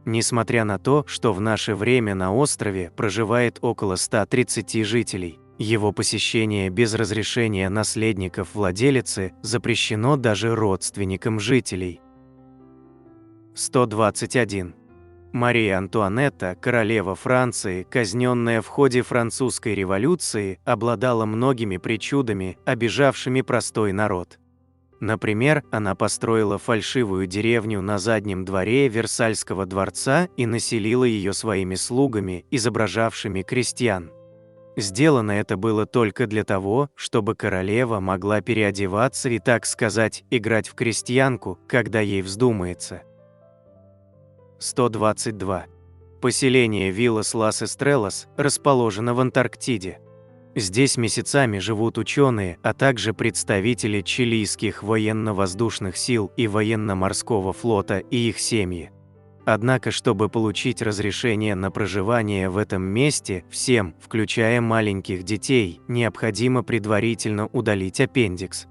Несмотря на то, что в наше время на острове проживает около 130 жителей, его посещение без разрешения наследников владелицы запрещено даже родственникам жителей. 121. Мария Антуанетта, королева Франции, казненная в ходе Французской революции, обладала многими причудами, обижавшими простой народ. Например, она построила фальшивую деревню на заднем дворе Версальского дворца и населила ее своими слугами, изображавшими крестьян. Сделано это было только для того, чтобы королева могла переодеваться и, так сказать, играть в крестьянку, когда ей вздумается. 122. Поселение Вилас-Лас-Эстрелас расположено в Антарктиде. Здесь месяцами живут ученые, а также представители чилийских военно-воздушных сил и военно-морского флота и их семьи. Однако, чтобы получить разрешение на проживание в этом месте, всем, включая маленьких детей, необходимо предварительно удалить аппендикс.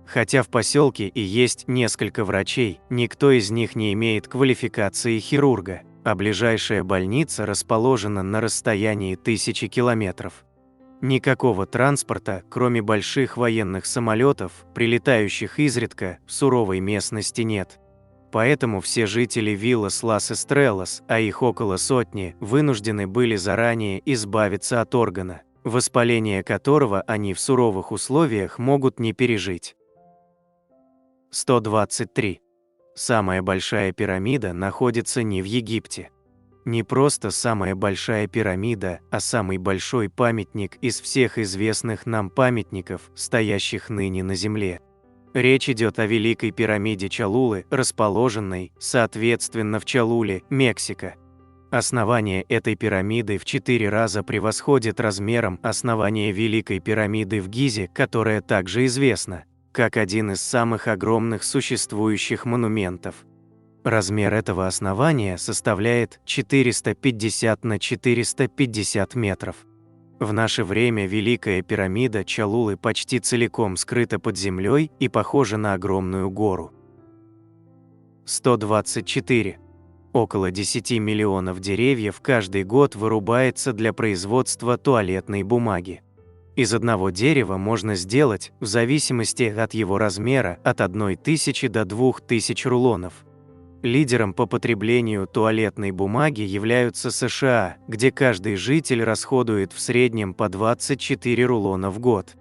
Хотя в поселке и есть несколько врачей, никто из них не имеет квалификации хирурга. а ближайшая больница расположена на расстоянии 1000 километров. Никакого транспорта, кроме больших военных самолетов, прилетающих изредка, в суровой местности нет. Поэтому все жители Виллас-Лас-Эстреллас, а их около сотни, вынуждены были заранее избавиться от органа, воспаление которого они в суровых условиях могут не пережить. 123. Самая большая пирамида находится не в Египте. Не просто самая большая пирамида, а самый большой памятник из всех известных нам памятников, стоящих ныне на Земле. Речь идет о Великой пирамиде Чолулы, расположенной, соответственно, в Чолуле, Мексика. Основание этой пирамиды в 4 раза превосходит размером основание Великой пирамиды в Гизе, которая также известна как один из самых огромных существующих монументов. Размер этого основания составляет 450 на 450 метров. В наше время Великая пирамида Чолулы почти целиком скрыта под землей и похожа на огромную гору. 124. Около 10 миллионов деревьев каждый год вырубается для производства туалетной бумаги. Из одного дерева можно сделать, в зависимости от его размера, от 1000 до 2000 рулонов. Лидером по потреблению туалетной бумаги являются США, где каждый житель расходует в среднем по 24 рулона в год.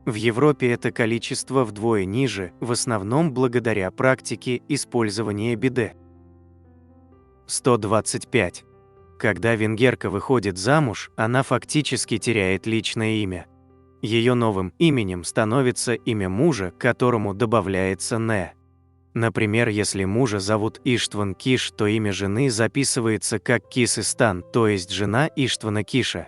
В Европе это количество вдвое ниже, в основном благодаря практике использования биде. 125. Когда венгерка выходит замуж, она фактически теряет личное имя. Ее новым именем становится имя мужа, к которому добавляется «не». Например, если мужа зовут Иштван Киш, то имя жены записывается как Кис-Истан, то есть жена Иштвана Киша.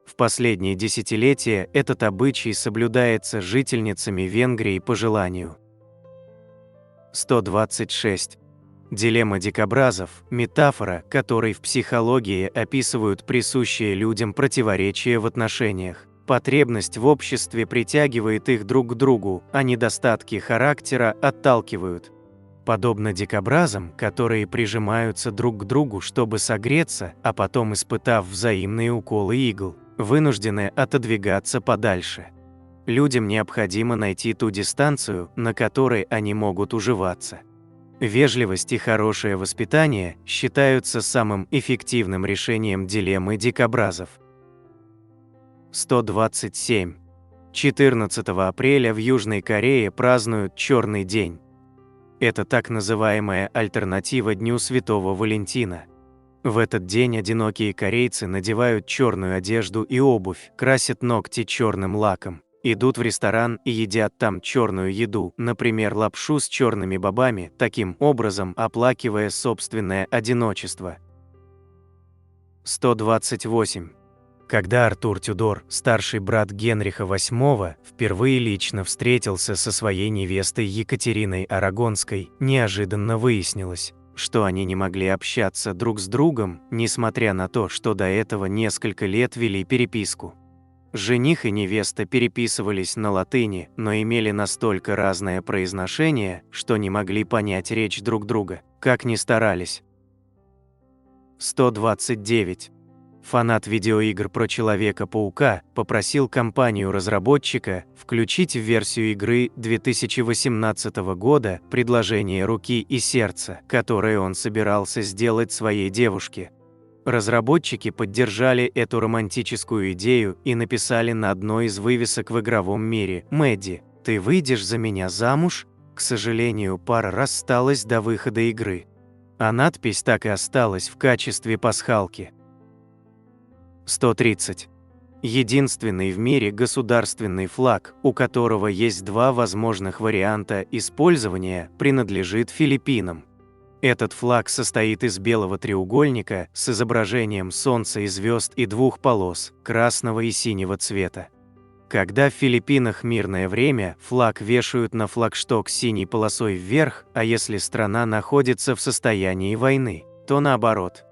В последние десятилетия этот обычай соблюдается жительницами Венгрии по желанию. 126. Дилемма дикобразов – метафора, которой в психологии описывают присущие людям противоречия в отношениях. Потребность в обществе притягивает их друг к другу, а недостатки характера отталкивают. Подобно дикобразам, которые прижимаются друг к другу, чтобы согреться, а потом, испытав взаимные уколы игл, вынуждены отодвигаться подальше. Людям необходимо найти ту дистанцию, на которой они могут уживаться. Вежливость и хорошее воспитание считаются самым эффективным решением дилеммы дикобразов. 127. 14 апреля в Южной Корее празднуют Черный день. Это так называемая альтернатива Дню Святого Валентина. В этот день одинокие корейцы надевают черную одежду и обувь, красят ногти черным лаком, идут в ресторан и едят там черную еду, например, лапшу с черными бобами, таким образом оплакивая собственное одиночество. 128. Когда Артур Тюдор, старший брат Генриха VIII, впервые лично встретился со своей невестой Екатериной Арагонской, неожиданно выяснилось, что они не могли общаться друг с другом, несмотря на то, что до этого несколько лет вели переписку. Жених и невеста переписывались на латыни, но имели настолько разное произношение, что не могли понять речь друг друга, как ни старались. 129. Фанат видеоигр про Человека-паука попросил компанию-разработчика включить в версию игры 2018 года предложение руки и сердца, которое он собирался сделать своей девушке. Разработчики поддержали эту романтическую идею и написали на одной из вывесок в игровом мире: «Мэдди, ты выйдешь за меня замуж?» К сожалению, пара рассталась до выхода игры. А надпись так и осталась в качестве пасхалки. 130. Единственный в мире государственный флаг, у которого есть два возможных варианта использования, принадлежит Филиппинам. Этот флаг состоит из белого треугольника с изображением солнца и звезд и двух полос, красного и синего цвета. Когда в Филиппинах мирное время, флаг вешают на флагшток синей полосой вверх, а если страна находится в состоянии войны, то наоборот.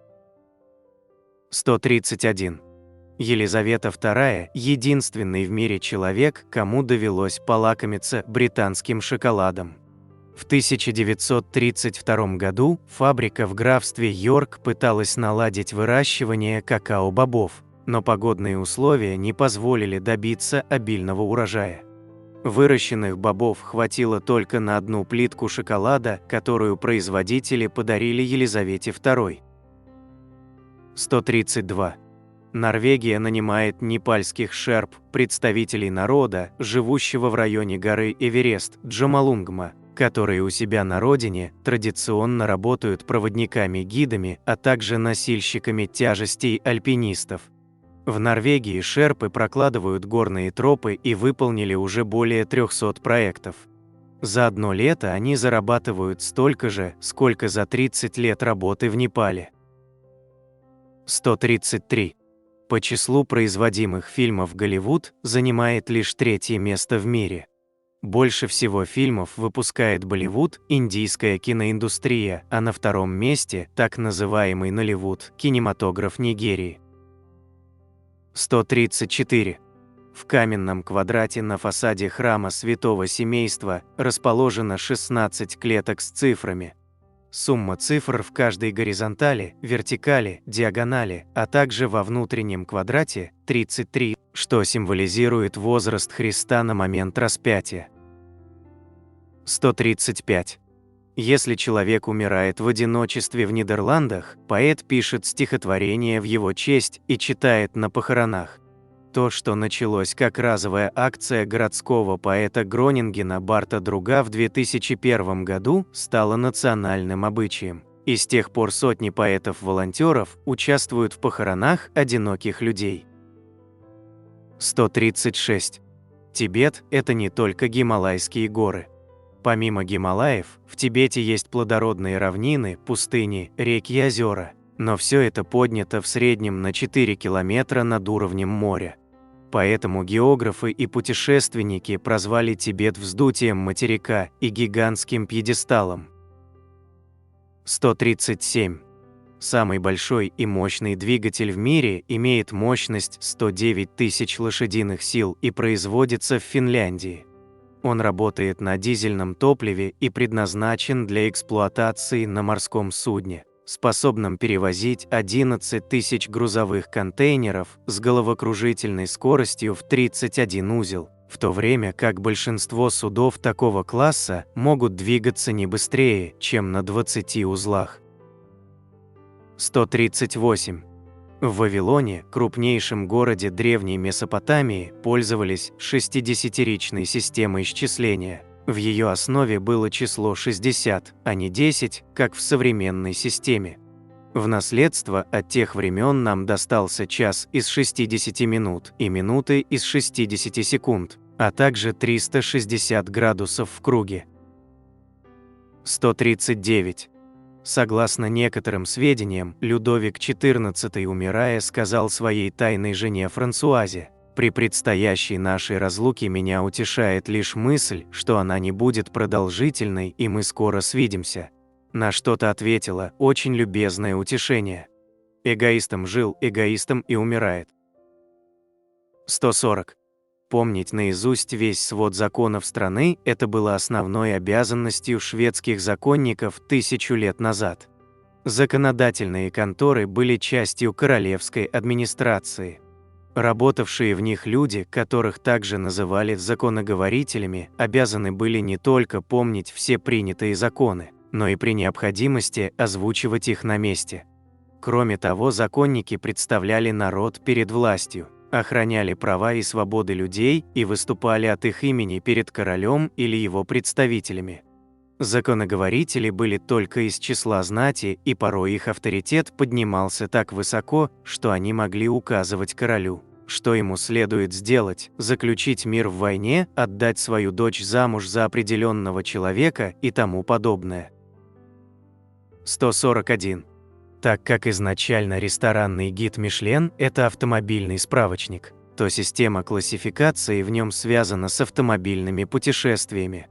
131. Елизавета II – единственный в мире человек, кому довелось полакомиться британским шоколадом. В 1932 году фабрика в графстве Йорк пыталась наладить выращивание какао-бобов, но погодные условия не позволили добиться обильного урожая. Выращенных бобов хватило только на одну плитку шоколада, которую производители подарили Елизавете II. 132. Норвегия нанимает непальских шерп, представителей народа, живущего в районе горы Эверест, Джомолунгма, которые у себя на родине традиционно работают проводниками-гидами, а также носильщиками тяжестей альпинистов. В Норвегии шерпы прокладывают горные тропы и выполнили уже более 300 проектов. За одно лето они зарабатывают столько же, сколько за 30 лет работы в Непале. 133. По числу производимых фильмов Голливуд занимает лишь 3-е место в мире. Больше всего фильмов выпускает Болливуд, индийская киноиндустрия, а на 2-м месте так называемый Нолливуд, кинематограф Нигерии. 134. В каменном квадрате на фасаде храма Святого Семейства расположено 16 клеток с цифрами. Сумма цифр в каждой горизонтали, вертикали, диагонали, а также во внутреннем квадрате – 33, что символизирует возраст Христа на момент распятия. 135. Если человек умирает в одиночестве в Нидерландах, поэт пишет стихотворение в его честь и читает на похоронах. То, что началось как разовая акция городского поэта Гронингена Барта Друга в 2001 году, стало национальным обычаем. И с тех пор сотни поэтов-волонтеров участвуют в похоронах одиноких людей. 136. Тибет – это не только Гималайские горы. Помимо Гималаев, в Тибете есть плодородные равнины, пустыни, реки и озера, но все это поднято в среднем на 4 километра над уровнем моря. Поэтому географы и путешественники прозвали Тибет вздутием материка и гигантским пьедесталом. 137. Самый большой и мощный двигатель в мире имеет мощность 109 тысяч лошадиных сил и производится в Финляндии. Он работает на дизельном топливе и предназначен для эксплуатации на морском судне, способном перевозить 11 тысяч грузовых контейнеров с головокружительной скоростью в 31 узел, в то время как большинство судов такого класса могут двигаться не быстрее, чем на 20 узлах. 138. В Вавилоне, крупнейшем городе древней Месопотамии, пользовались 60-ричной системой исчисления. В ее основе было число 60, а не 10, как в современной системе. В наследство от тех времен нам достался час из 60 минут и минуты из 60 секунд, а также 360 градусов в круге. 139. Согласно некоторым сведениям, Людовик XIV, умирая, сказал своей тайной жене Франсуазе: «При предстоящей нашей разлуке меня утешает лишь мысль, что она не будет продолжительной и мы скоро свидимся». На что-то ответила: «Очень любезное утешение. Эгоистом жил, эгоистом и умирает». 140. Помнить наизусть весь свод законов страны – это было основной обязанностью шведских законников 1000 лет назад. Законодательные конторы были частью королевской администрации. Работавшие в них люди, которых также называли законоговорителями, обязаны были не только помнить все принятые законы, но и при необходимости озвучивать их на месте. Кроме того, законники представляли народ перед властью, охраняли права и свободы людей и выступали от их имени перед королем или его представителями. Законоговорители были только из числа знати, и порой их авторитет поднимался так высоко, что они могли указывать королю, что ему следует сделать: заключить мир в войне, отдать свою дочь замуж за определенного человека и тому подобное. 141. Так как изначально ресторанный гид Мишлен – это автомобильный справочник, то система классификации в нем связана с автомобильными путешествиями.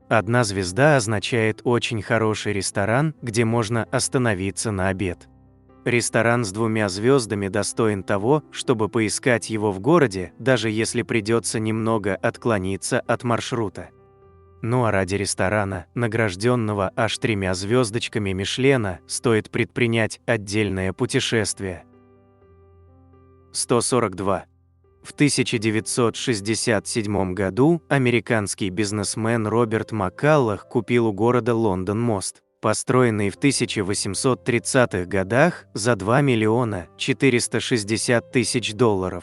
1 звезда означает очень хороший ресторан, где можно остановиться на обед. Ресторан с 2 звездами достоин того, чтобы поискать его в городе, даже если придется немного отклониться от маршрута. Ну а ради ресторана, награжденного аж 3 звездочками Мишлена, стоит предпринять отдельное путешествие. 142. В 1967 году американский бизнесмен Роберт Маккаллах купил у города Лондон мост, построенный в 1830-х годах за $2 460 000.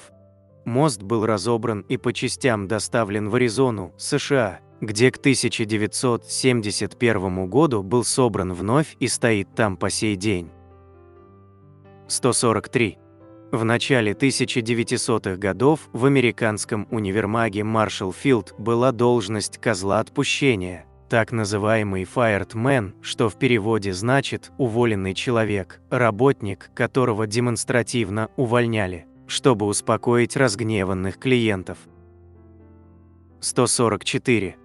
Мост был разобран и по частям доставлен в Аризону, США, где к 1971 году был собран вновь и стоит там по сей день. 143. В начале 1900-х годов в американском универмаге Marshall Field была должность козла отпущения, так называемый fired man, что в переводе значит «уволенный человек», работник, которого демонстративно увольняли, чтобы успокоить разгневанных клиентов. 144.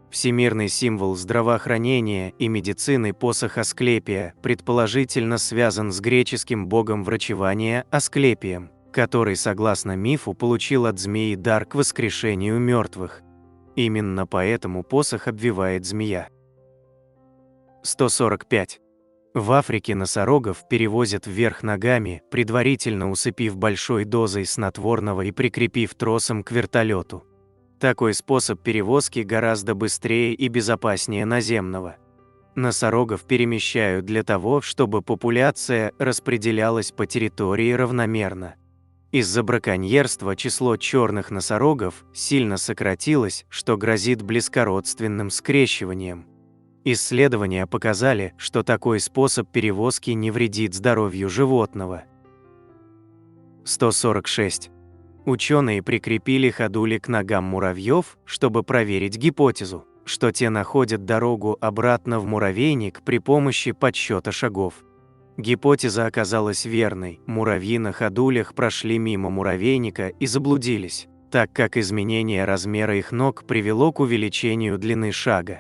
Всемирный символ здравоохранения и медицины посох Асклепия предположительно связан с греческим богом врачевания Асклепием, который, согласно мифу, получил от змеи дар к воскрешению мертвых. Именно поэтому посох обвивает змея. 145. В Африке носорогов перевозят вверх ногами, предварительно усыпив большой дозой снотворного и прикрепив тросом к вертолету. Такой способ перевозки гораздо быстрее и безопаснее наземного. Носорогов перемещают для того, чтобы популяция распределялась по территории равномерно. Из-за браконьерства число черных носорогов сильно сократилось, что грозит близкородственным скрещиванием. Исследования показали, что такой способ перевозки не вредит здоровью животного. 146. Ученые прикрепили ходули к ногам муравьев, чтобы проверить гипотезу, что те находят дорогу обратно в муравейник при помощи подсчета шагов. Гипотеза оказалась верной, муравьи на ходулях прошли мимо муравейника и заблудились, так как изменение размера их ног привело к увеличению длины шага.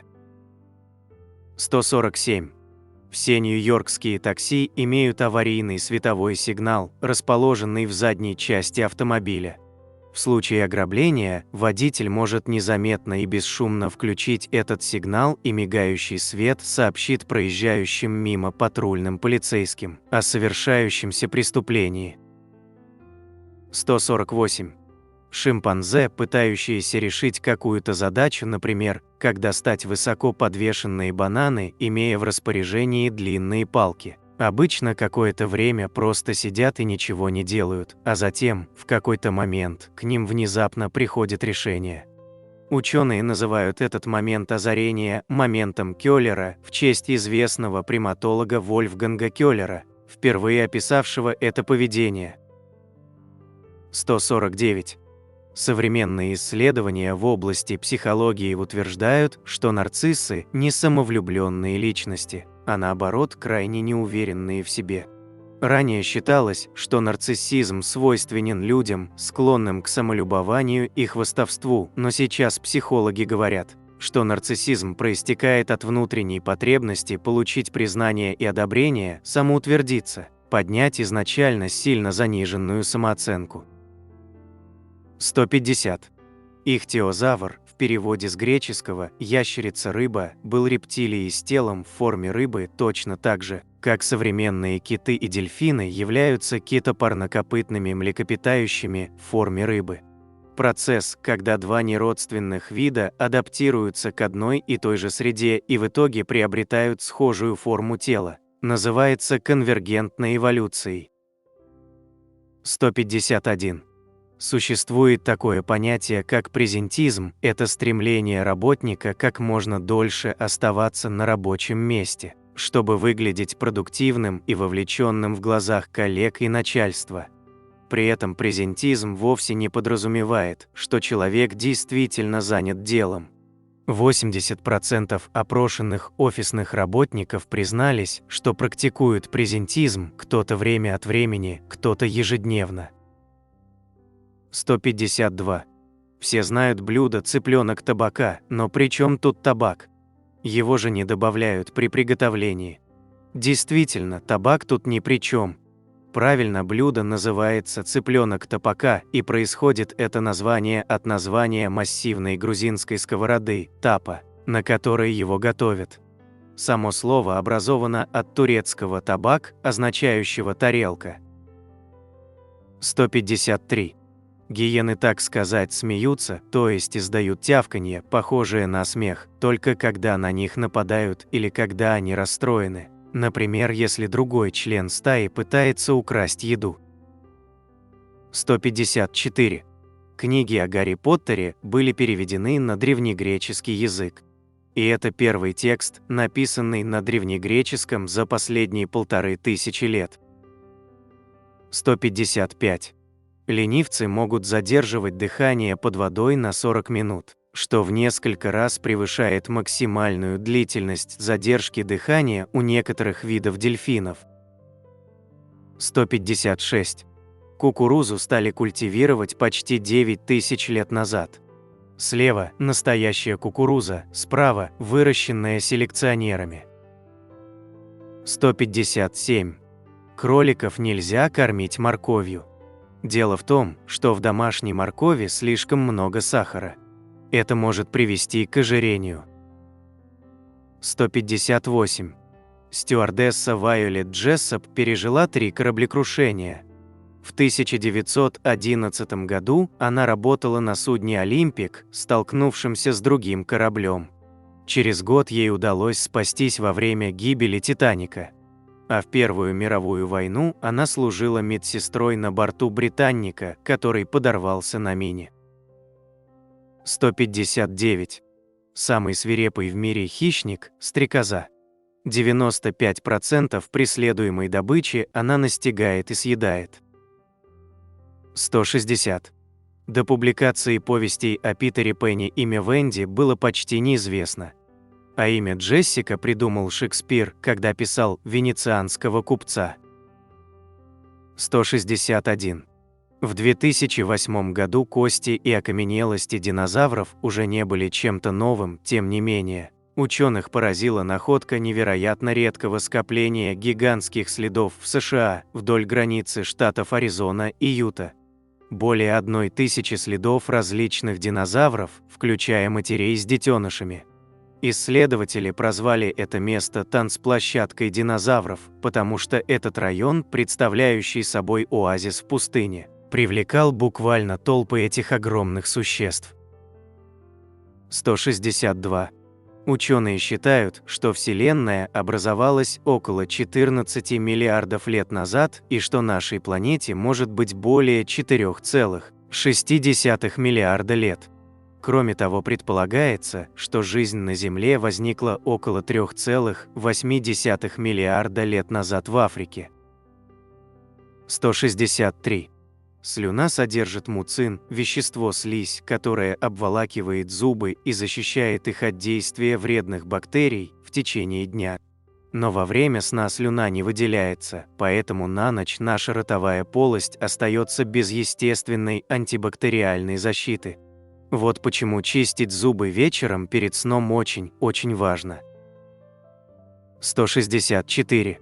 147. Все нью-йоркские такси имеют аварийный световой сигнал, расположенный в задней части автомобиля. В случае ограбления водитель может незаметно и бесшумно включить этот сигнал, и мигающий свет сообщит проезжающим мимо патрульным полицейским о совершающемся преступлении. 148. Шимпанзе, пытающиеся решить какую-то задачу, например, как достать высоко подвешенные бананы, имея в распоряжении длинные палки, обычно какое-то время просто сидят и ничего не делают, а затем, в какой-то момент, к ним внезапно приходит решение. Ученые называют этот момент озарения моментом Кёллера в честь известного приматолога Вольфганга Кёллера, впервые описавшего это поведение. 149. Современные исследования в области психологии утверждают, что нарциссы не самовлюбленные личности, а наоборот крайне неуверенные в себе. Ранее считалось, что нарциссизм свойственен людям, склонным к самолюбованию и хвастовству, но сейчас психологи говорят, что нарциссизм проистекает от внутренней потребности получить признание и одобрение, самоутвердиться, поднять изначально сильно заниженную самооценку. 150. Ихтиозавр, в переводе с греческого «ящерица-рыба», был рептилией с телом в форме рыбы точно так же, как современные киты и дельфины являются китопарнокопытными млекопитающими в форме рыбы. Процесс, когда два неродственных вида адаптируются к одной и той же среде и в итоге приобретают схожую форму тела, называется конвергентной эволюцией. 151. Существует такое понятие, как презентизм – это стремление работника как можно дольше оставаться на рабочем месте, чтобы выглядеть продуктивным и вовлеченным в глазах коллег и начальства. При этом презентизм вовсе не подразумевает, что человек действительно занят делом. 80% опрошенных офисных работников признались, что практикуют презентизм, кто-то время от времени, кто-то ежедневно. 152. Все знают блюдо цыпленок табака, но при чем тут табак? Его же не добавляют при приготовлении. Действительно, табак тут ни при чем. Правильно, блюдо называется цыпленок табака, и происходит это название от названия массивной грузинской сковороды – тапа, на которой его готовят. Само слово образовано от турецкого табак, означающего тарелка. 153. Гиены, так сказать, смеются, то есть издают тявканье, похожее на смех, только когда на них нападают или когда они расстроены. Например, если другой член стаи пытается украсть еду. 154. Книги о Гарри Поттере были переведены на древнегреческий язык. И это первый текст, написанный на древнегреческом за последние 1500 лет. 155. Ленивцы могут задерживать дыхание под водой на 40 минут, что в несколько раз превышает максимальную длительность задержки дыхания у некоторых видов дельфинов. 156. Кукурузу стали культивировать почти 9000 лет назад. Слева – настоящая кукуруза, справа – выращенная селекционерами. 157. Кроликов нельзя кормить морковью. Дело в том, что в домашней моркови слишком много сахара. Это может привести к ожирению. 158. Стюардесса Вайолет Джессоп пережила 3 кораблекрушения. В 1911 году она работала на судне «Олимпик», столкнувшемся с другим кораблем. Через год ей удалось спастись во время гибели «Титаника». А в Первую мировую войну она служила медсестрой на борту «Британника», который подорвался на мине. 159. Самый свирепый в мире хищник – стрекоза. 95% преследуемой добычи она настигает и съедает. 160. До публикации повестей о Питере Пенне имя Венди было почти неизвестно. А имя Джессика придумал Шекспир, когда писал «Венецианского купца». 161. В 2008 году кости и окаменелости динозавров уже не были чем-то новым, тем не менее. Ученых поразила находка невероятно редкого скопления гигантских следов в США вдоль границы штатов Аризона и Юта. Более 1000 следов различных динозавров, включая матерей с детенышами. Исследователи прозвали это место танцплощадкой динозавров, потому что этот район, представляющий собой оазис в пустыне, привлекал буквально толпы этих огромных существ. 162. Ученые считают, что Вселенная образовалась около 14 миллиардов лет назад и что нашей планете может быть более 4,6 миллиарда лет. Кроме того, предполагается, что жизнь на Земле возникла около 3,8 миллиарда лет назад в Африке. 163. Слюна содержит муцин, вещество-слизь, которое обволакивает зубы и защищает их от действия вредных бактерий в течение дня. Но во время сна слюна не выделяется, поэтому на ночь наша ротовая полость остается без естественной антибактериальной защиты. Вот почему чистить зубы вечером перед сном очень важно. 164.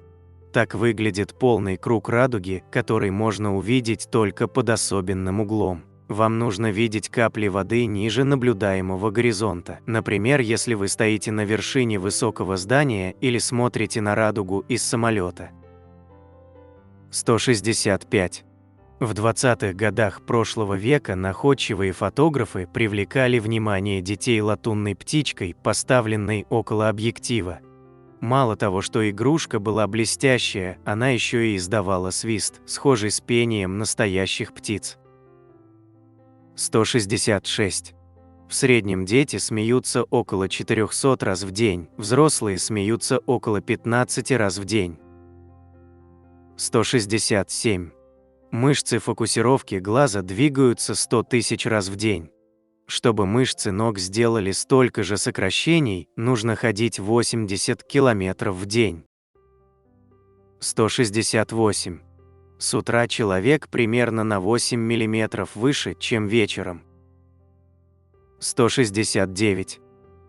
Так выглядит полный круг радуги, который можно увидеть только под особенным углом. Вам нужно видеть капли воды ниже наблюдаемого горизонта. Например, если вы стоите на вершине высокого здания или смотрите на радугу из самолета. 165. В 20-х годах прошлого века находчивые фотографы привлекали внимание детей латунной птичкой, поставленной около объектива. Мало того, что игрушка была блестящая, она еще и издавала свист, схожий с пением настоящих птиц. 166. В среднем дети смеются около 400 раз в день, взрослые смеются около 15 раз в день. 167. Мышцы фокусировки глаза двигаются 100 000 раз в день. Чтобы мышцы ног сделали столько же сокращений, нужно ходить 80 километров в день. 168. С утра человек примерно на 8 мм выше, чем вечером. 169.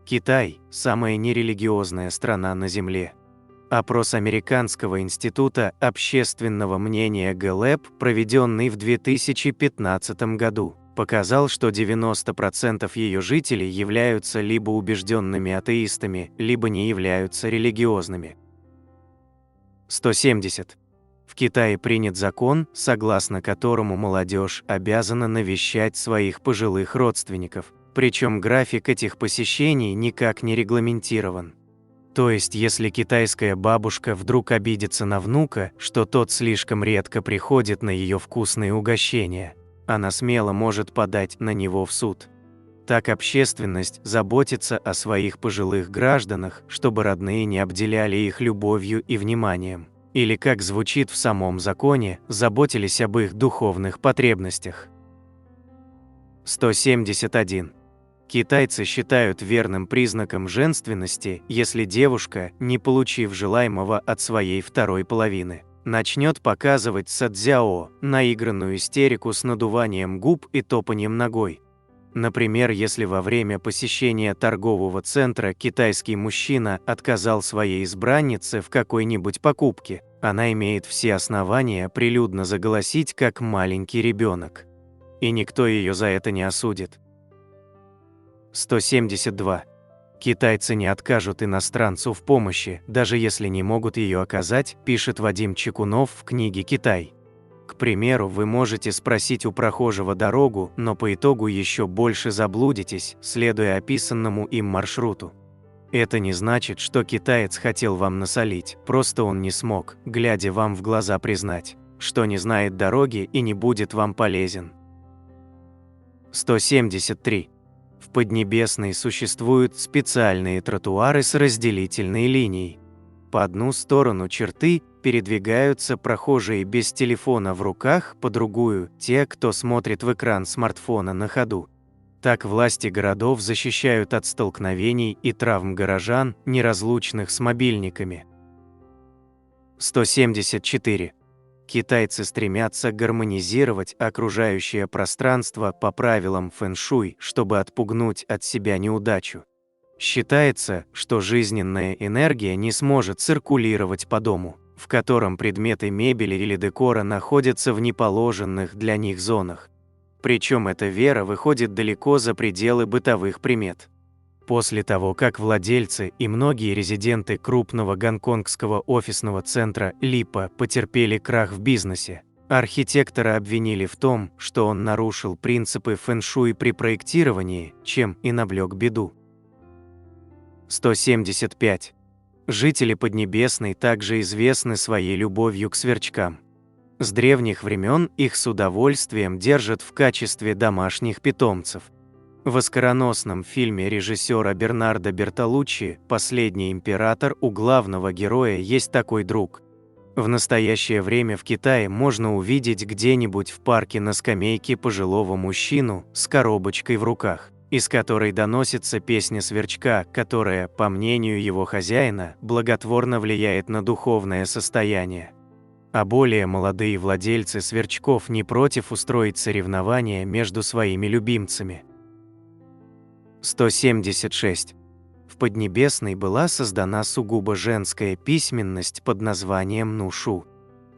Китай – самая нерелигиозная страна на Земле. Опрос Американского института общественного мнения Гэллап, проведенный в 2015 году, показал, что 90% ее жителей являются либо убежденными атеистами, либо не являются религиозными. 170. В Китае принят закон, согласно которому молодежь обязана навещать своих пожилых родственников, причем график этих посещений никак не регламентирован. То есть, если китайская бабушка вдруг обидится на внука, что тот слишком редко приходит на ее вкусные угощения, она смело может подать на него в суд. Так общественность заботится о своих пожилых гражданах, чтобы родные не обделяли их любовью и вниманием. Или, как звучит в самом законе, заботились об их духовных потребностях. 171. Китайцы считают верным признаком женственности, если девушка, не получив желаемого от своей второй половины, начнет показывать садзяо, наигранную истерику с надуванием губ и топанием ногой. Например, если во время посещения торгового центра китайский мужчина отказал своей избраннице в какой-нибудь покупке, она имеет все основания прилюдно заголосить, как маленький ребенок. И никто ее за это не осудит. 172. Китайцы не откажут иностранцу в помощи, даже если не могут ее оказать, пишет Вадим Чекунов в книге «Китай». К примеру, вы можете спросить у прохожего дорогу, но по итогу еще больше заблудитесь, следуя описанному им маршруту. Это не значит, что китаец хотел вам насолить, просто он не смог, глядя вам в глаза, признать, что не знает дороги и не будет вам полезен. 173. В Поднебесной существуют специальные тротуары с разделительной линией. По одну сторону черты передвигаются прохожие без телефона в руках, по другую – те, кто смотрит в экран смартфона на ходу. Так власти городов защищают от столкновений и травм горожан, неразлучных с мобильниками. 174. Китайцы стремятся гармонизировать окружающее пространство по правилам фэн-шуй, чтобы отпугнуть от себя неудачу. Считается, что жизненная энергия не сможет циркулировать по дому, в котором предметы мебели или декора находятся в неположенных для них зонах. Причем эта вера выходит далеко за пределы бытовых примет. После того, как владельцы и многие резиденты крупного гонконгского офисного центра Липа потерпели крах в бизнесе, архитектора обвинили в том, что он нарушил принципы фэн-шуй при проектировании, чем и навлек беду. 175. Жители Поднебесной также известны своей любовью к сверчкам. С древних времен их с удовольствием держат в качестве домашних питомцев. В оскароносном фильме режиссера Бернардо Бертолуччи «Последний император» у главного героя есть такой друг. В настоящее время в Китае можно увидеть где-нибудь в парке на скамейке пожилого мужчину с коробочкой в руках, из которой доносится песня сверчка, которая, по мнению его хозяина, благотворно влияет на духовное состояние. А более молодые владельцы сверчков не против устроить соревнования между своими любимцами. 176. В Поднебесной была создана сугубо женская письменность под названием нушу.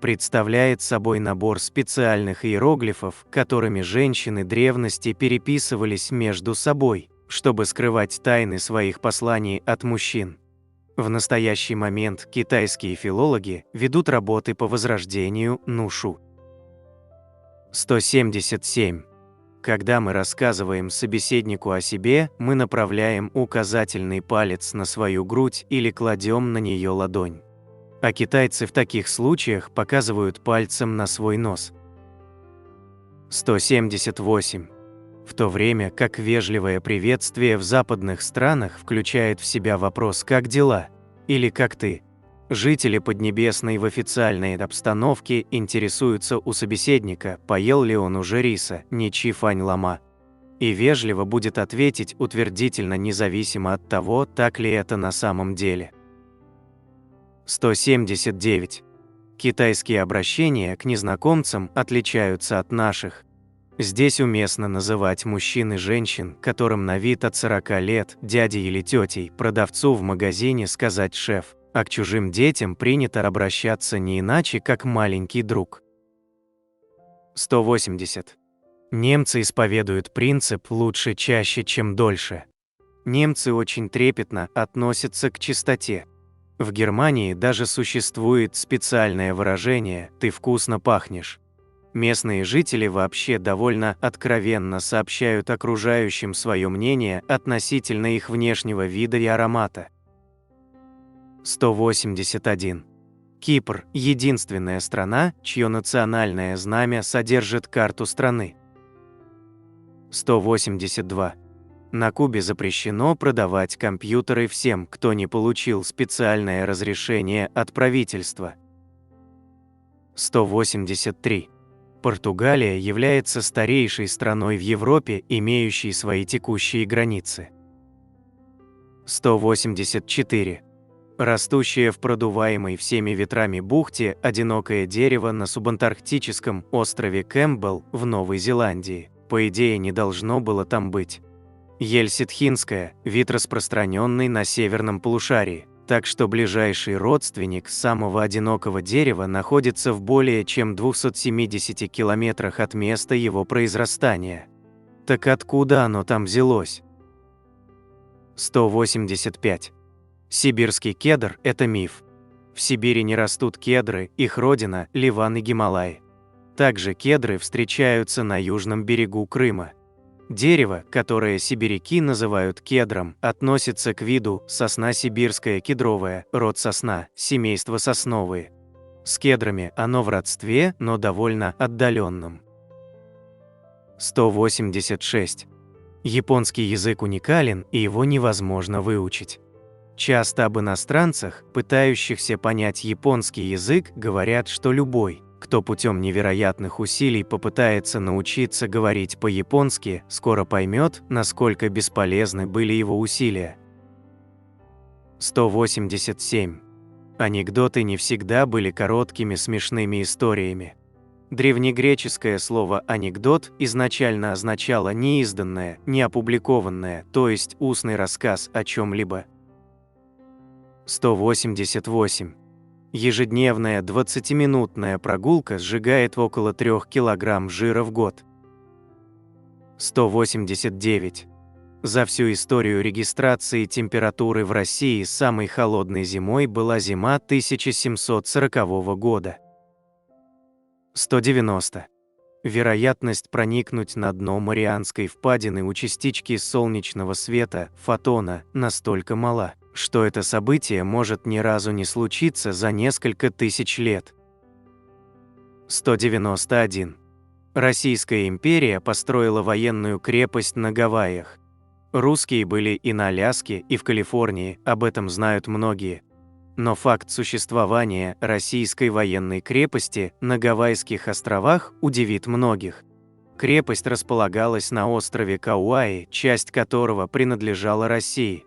Представляет собой набор специальных иероглифов, которыми женщины древности переписывались между собой, чтобы скрывать тайны своих посланий от мужчин. В настоящий момент китайские филологи ведут работы по возрождению нушу. 177. Когда мы рассказываем собеседнику о себе, мы направляем указательный палец на свою грудь или кладем на нее ладонь. А китайцы в таких случаях показывают пальцем на свой нос. 178. В то время как вежливое приветствие в западных странах включает в себя вопрос «как дела?» или «как ты?», жители Поднебесной в официальной обстановке интересуются у собеседника, поел ли он уже риса, не чи фань лама, и вежливо будет ответить утвердительно, независимо от того, так ли это на самом деле. 179. Китайские обращения к незнакомцам отличаются от наших. Здесь уместно называть мужчин и женщин, которым на вид от 40 лет, дядей или тетей, продавцу в магазине сказать «шеф», а к чужим детям принято обращаться не иначе, как маленький друг. 180. Немцы исповедуют принцип «лучше чаще, чем дольше». Немцы очень трепетно относятся к чистоте. В Германии даже существует специальное выражение «ты вкусно пахнешь». Местные жители вообще довольно откровенно сообщают окружающим свое мнение относительно их внешнего вида и аромата. 181. Кипр – единственная страна, чье национальное знамя содержит карту страны. 182. На Кубе запрещено продавать компьютеры всем, кто не получил специальное разрешение от правительства. 183. Португалия является старейшей страной в Европе, имеющей свои текущие границы. 184. Растущее в продуваемой всеми ветрами бухте одинокое дерево на субантарктическом острове Кэмпбелл в Новой Зеландии, по идее, не должно было там быть. Ель ситхинская – вид, распространенный на северном полушарии, так что ближайший родственник самого одинокого дерева находится в более чем 270 километрах от места его произрастания. Так откуда оно там взялось? 185. Сибирский кедр – это миф. В Сибири не растут кедры, их родина – Ливан и Гималаи. Также кедры встречаются на южном берегу Крыма. Дерево, которое сибиряки называют кедром, относится к виду сосна сибирская кедровая, род сосна, семейство сосновые. С кедрами оно в родстве, но довольно отдаленном. 186. Японский язык уникален, и его невозможно выучить. Часто об иностранцах, пытающихся понять японский язык, говорят, что любой, кто путем невероятных усилий попытается научиться говорить по-японски, скоро поймет, насколько бесполезны были его усилия. 187. Анекдоты не всегда были короткими смешными историями. Древнегреческое слово «анекдот» изначально означало неизданное, неопубликованное, то есть устный рассказ о чем-либо. 188. Ежедневная 20-минутная прогулка сжигает около 3 кг жира в год. 189. За всю историю регистрации температуры в России самой холодной зимой была зима 1740 года. 190. Вероятность проникнуть на дно Марианской впадины у частички солнечного света, фотона, настолько мала, что это событие может ни разу не случиться за несколько тысяч лет. 191. Российская империя построила военную крепость на Гавайях. Русские были и на Аляске, и в Калифорнии, об этом знают многие. Но факт существования российской военной крепости на Гавайских островах удивит многих. Крепость располагалась на острове Кауаи, часть которого принадлежала России.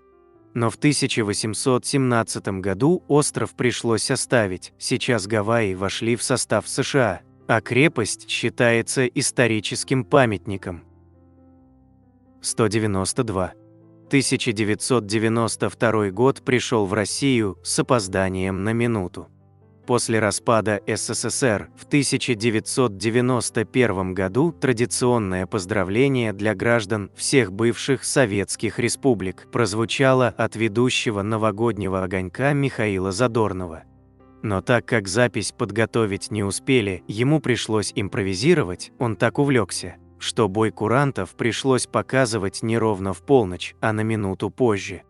Но в 1817 году остров пришлось оставить, сейчас Гавайи вошли в состав США, а крепость считается историческим памятником. 192. 1992 год пришел в Россию с опозданием на минуту. После распада СССР в 1991 году традиционное поздравление для граждан всех бывших советских республик прозвучало от ведущего новогоднего огонька Михаила Задорнова. Но так как запись подготовить не успели, ему пришлось импровизировать, он так увлекся, что бой курантов пришлось показывать не ровно в полночь, а на минуту позже.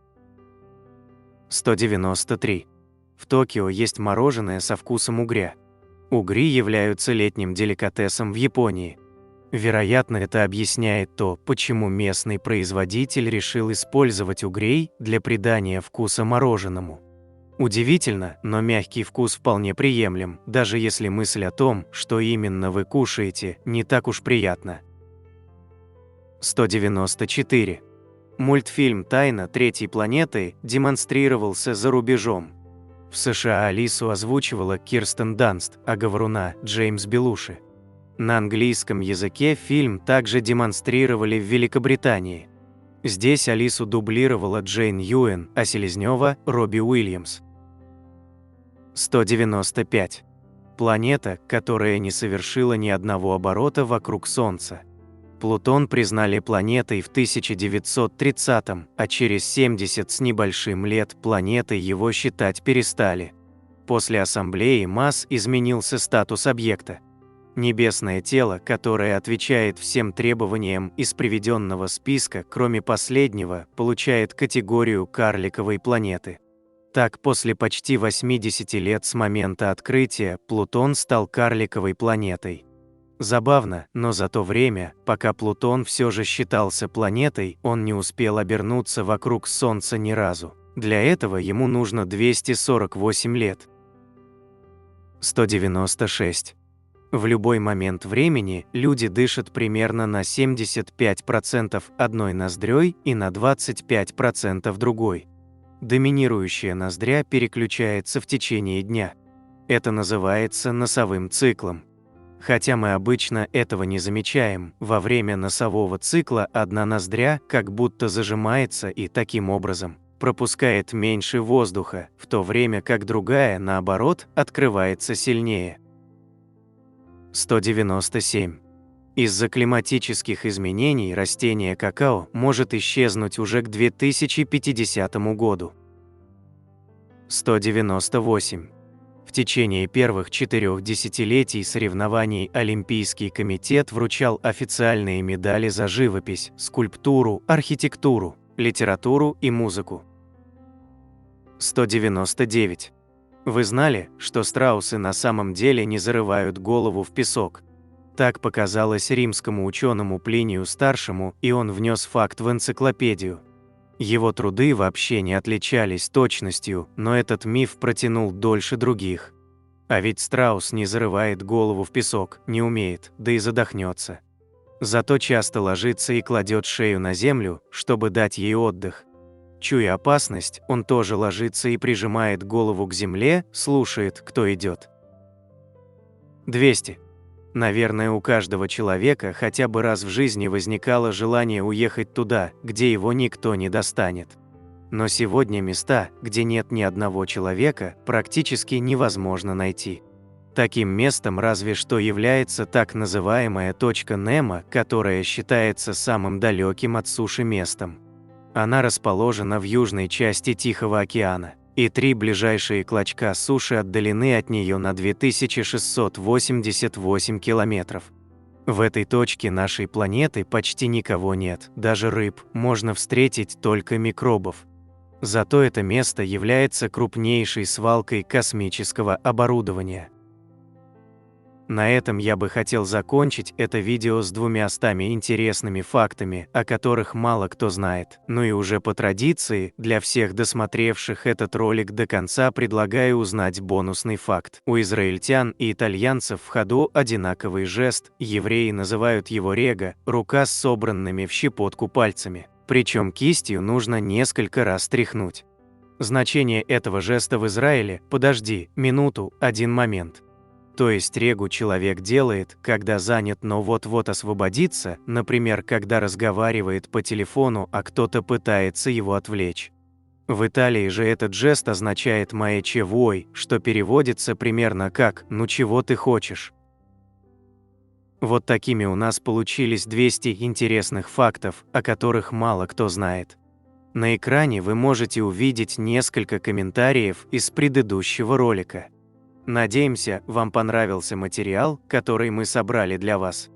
193. В Токио есть мороженое со вкусом угря. Угри являются летним деликатесом в Японии. Вероятно, это объясняет то, почему местный производитель решил использовать угрей для придания вкуса мороженому. Удивительно, но мягкий вкус вполне приемлем, даже если мысль о том, что именно вы кушаете, не так уж приятна. 194. Мультфильм «Тайна третьей планеты» демонстрировался за рубежом. В США Алису озвучивала Кирстен Данст, а говоруна – Джеймс Белуши. На английском языке фильм также демонстрировали в Великобритании. Здесь Алису дублировала Джейн Юэн, а Селезнёва – Робби Уильямс. 195. Планета, которая не совершила ни одного оборота вокруг Солнца. Плутон признали планетой в 1930-м, а через 70 с небольшим лет планетой его считать перестали. После ассамблеи масс изменился статус объекта. Небесное тело, которое отвечает всем требованиям из приведенного списка, кроме последнего, получает категорию карликовой планеты. Так, после почти 80 лет с момента открытия, Плутон стал карликовой планетой. Забавно, но за то время, пока Плутон все же считался планетой, он не успел обернуться вокруг Солнца ни разу. Для этого ему нужно 248 лет. 196. В любой момент времени люди дышат примерно на 75% одной ноздрёй и на 25% другой. Доминирующая ноздря переключается в течение дня. Это называется носовым циклом. Хотя мы обычно этого не замечаем, во время носового цикла одна ноздря как будто зажимается и таким образом пропускает меньше воздуха, в то время как другая, наоборот, открывается сильнее. 197. Из-за климатических изменений растение какао может исчезнуть уже к 2050 году. 198. В течение первых 4 десятилетий соревнований Олимпийский комитет вручал официальные медали за живопись, скульптуру, архитектуру, литературу и музыку. 199. Вы знали, что страусы на самом деле не зарывают голову в песок? Так показалось римскому ученому Плинию Старшему, и он внес факт в энциклопедию. Его труды вообще не отличались точностью, но этот миф протянул дольше других. А ведь страус не зарывает голову в песок, не умеет, да и задохнется. Зато часто ложится и кладет шею на землю, чтобы дать ей отдых. Чуя опасность, он тоже ложится и прижимает голову к земле, слушает, кто идет. 200. Наверное, у каждого человека хотя бы раз в жизни возникало желание уехать туда, где его никто не достанет. Но сегодня места, где нет ни одного человека, практически невозможно найти. Таким местом разве что является так называемая точка Немо, которая считается самым далеким от суши местом. Она расположена в южной части Тихого океана, и 3 ближайшие клочка суши отдалены от нее на 2688 километров. В этой точке нашей планеты почти никого нет, даже рыб, можно встретить только микробов. Зато это место является крупнейшей свалкой космического оборудования. На этом я бы хотел закончить это видео с 200 интересными фактами, о которых мало кто знает. Ну и уже по традиции, для всех досмотревших этот ролик до конца предлагаю узнать бонусный факт. У израильтян и итальянцев в ходу одинаковый жест, евреи называют его рега, рука с собранными в щепотку пальцами. Причем кистью нужно несколько раз тряхнуть. Значение этого жеста в Израиле – подожди, минуту, один момент. То есть регу человек делает, когда занят, но вот-вот освободится, например, когда разговаривает по телефону, а кто-то пытается его отвлечь. В Италии же этот жест означает «маэче вой», что переводится примерно как «ну чего ты хочешь?». Вот такими у нас получились 200 интересных фактов, о которых мало кто знает. На экране вы можете увидеть несколько комментариев из предыдущего ролика. Надеемся, вам понравился материал, который мы собрали для вас.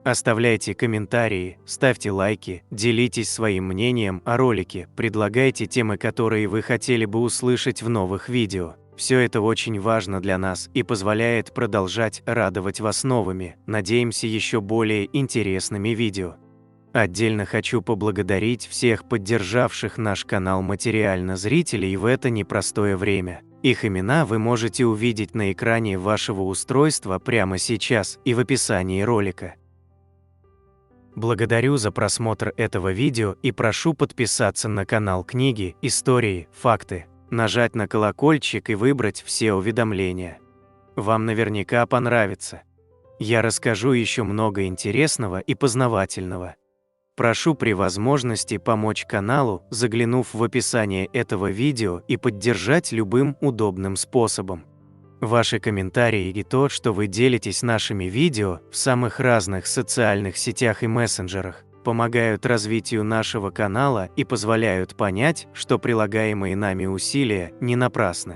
Оставляйте комментарии, ставьте лайки, делитесь своим мнением о ролике, предлагайте темы, которые вы хотели бы услышать в новых видео. Все это очень важно для нас и позволяет продолжать радовать вас новыми, надеемся, еще более интересными видео. Отдельно хочу поблагодарить всех поддержавших наш канал материально зрителей в это непростое время. Их имена вы можете увидеть на экране вашего устройства прямо сейчас и в описании ролика. Благодарю за просмотр этого видео и прошу подписаться на канал Книги, Истории, Факты, нажать на колокольчик и выбрать все уведомления. Вам наверняка понравится. Я расскажу еще много интересного и познавательного. Прошу при возможности помочь каналу, заглянув в описание этого видео и поддержать любым удобным способом. Ваши комментарии и то, что вы делитесь нашими видео в самых разных социальных сетях и мессенджерах, помогают развитию нашего канала и позволяют понять, что прилагаемые нами усилия не напрасны.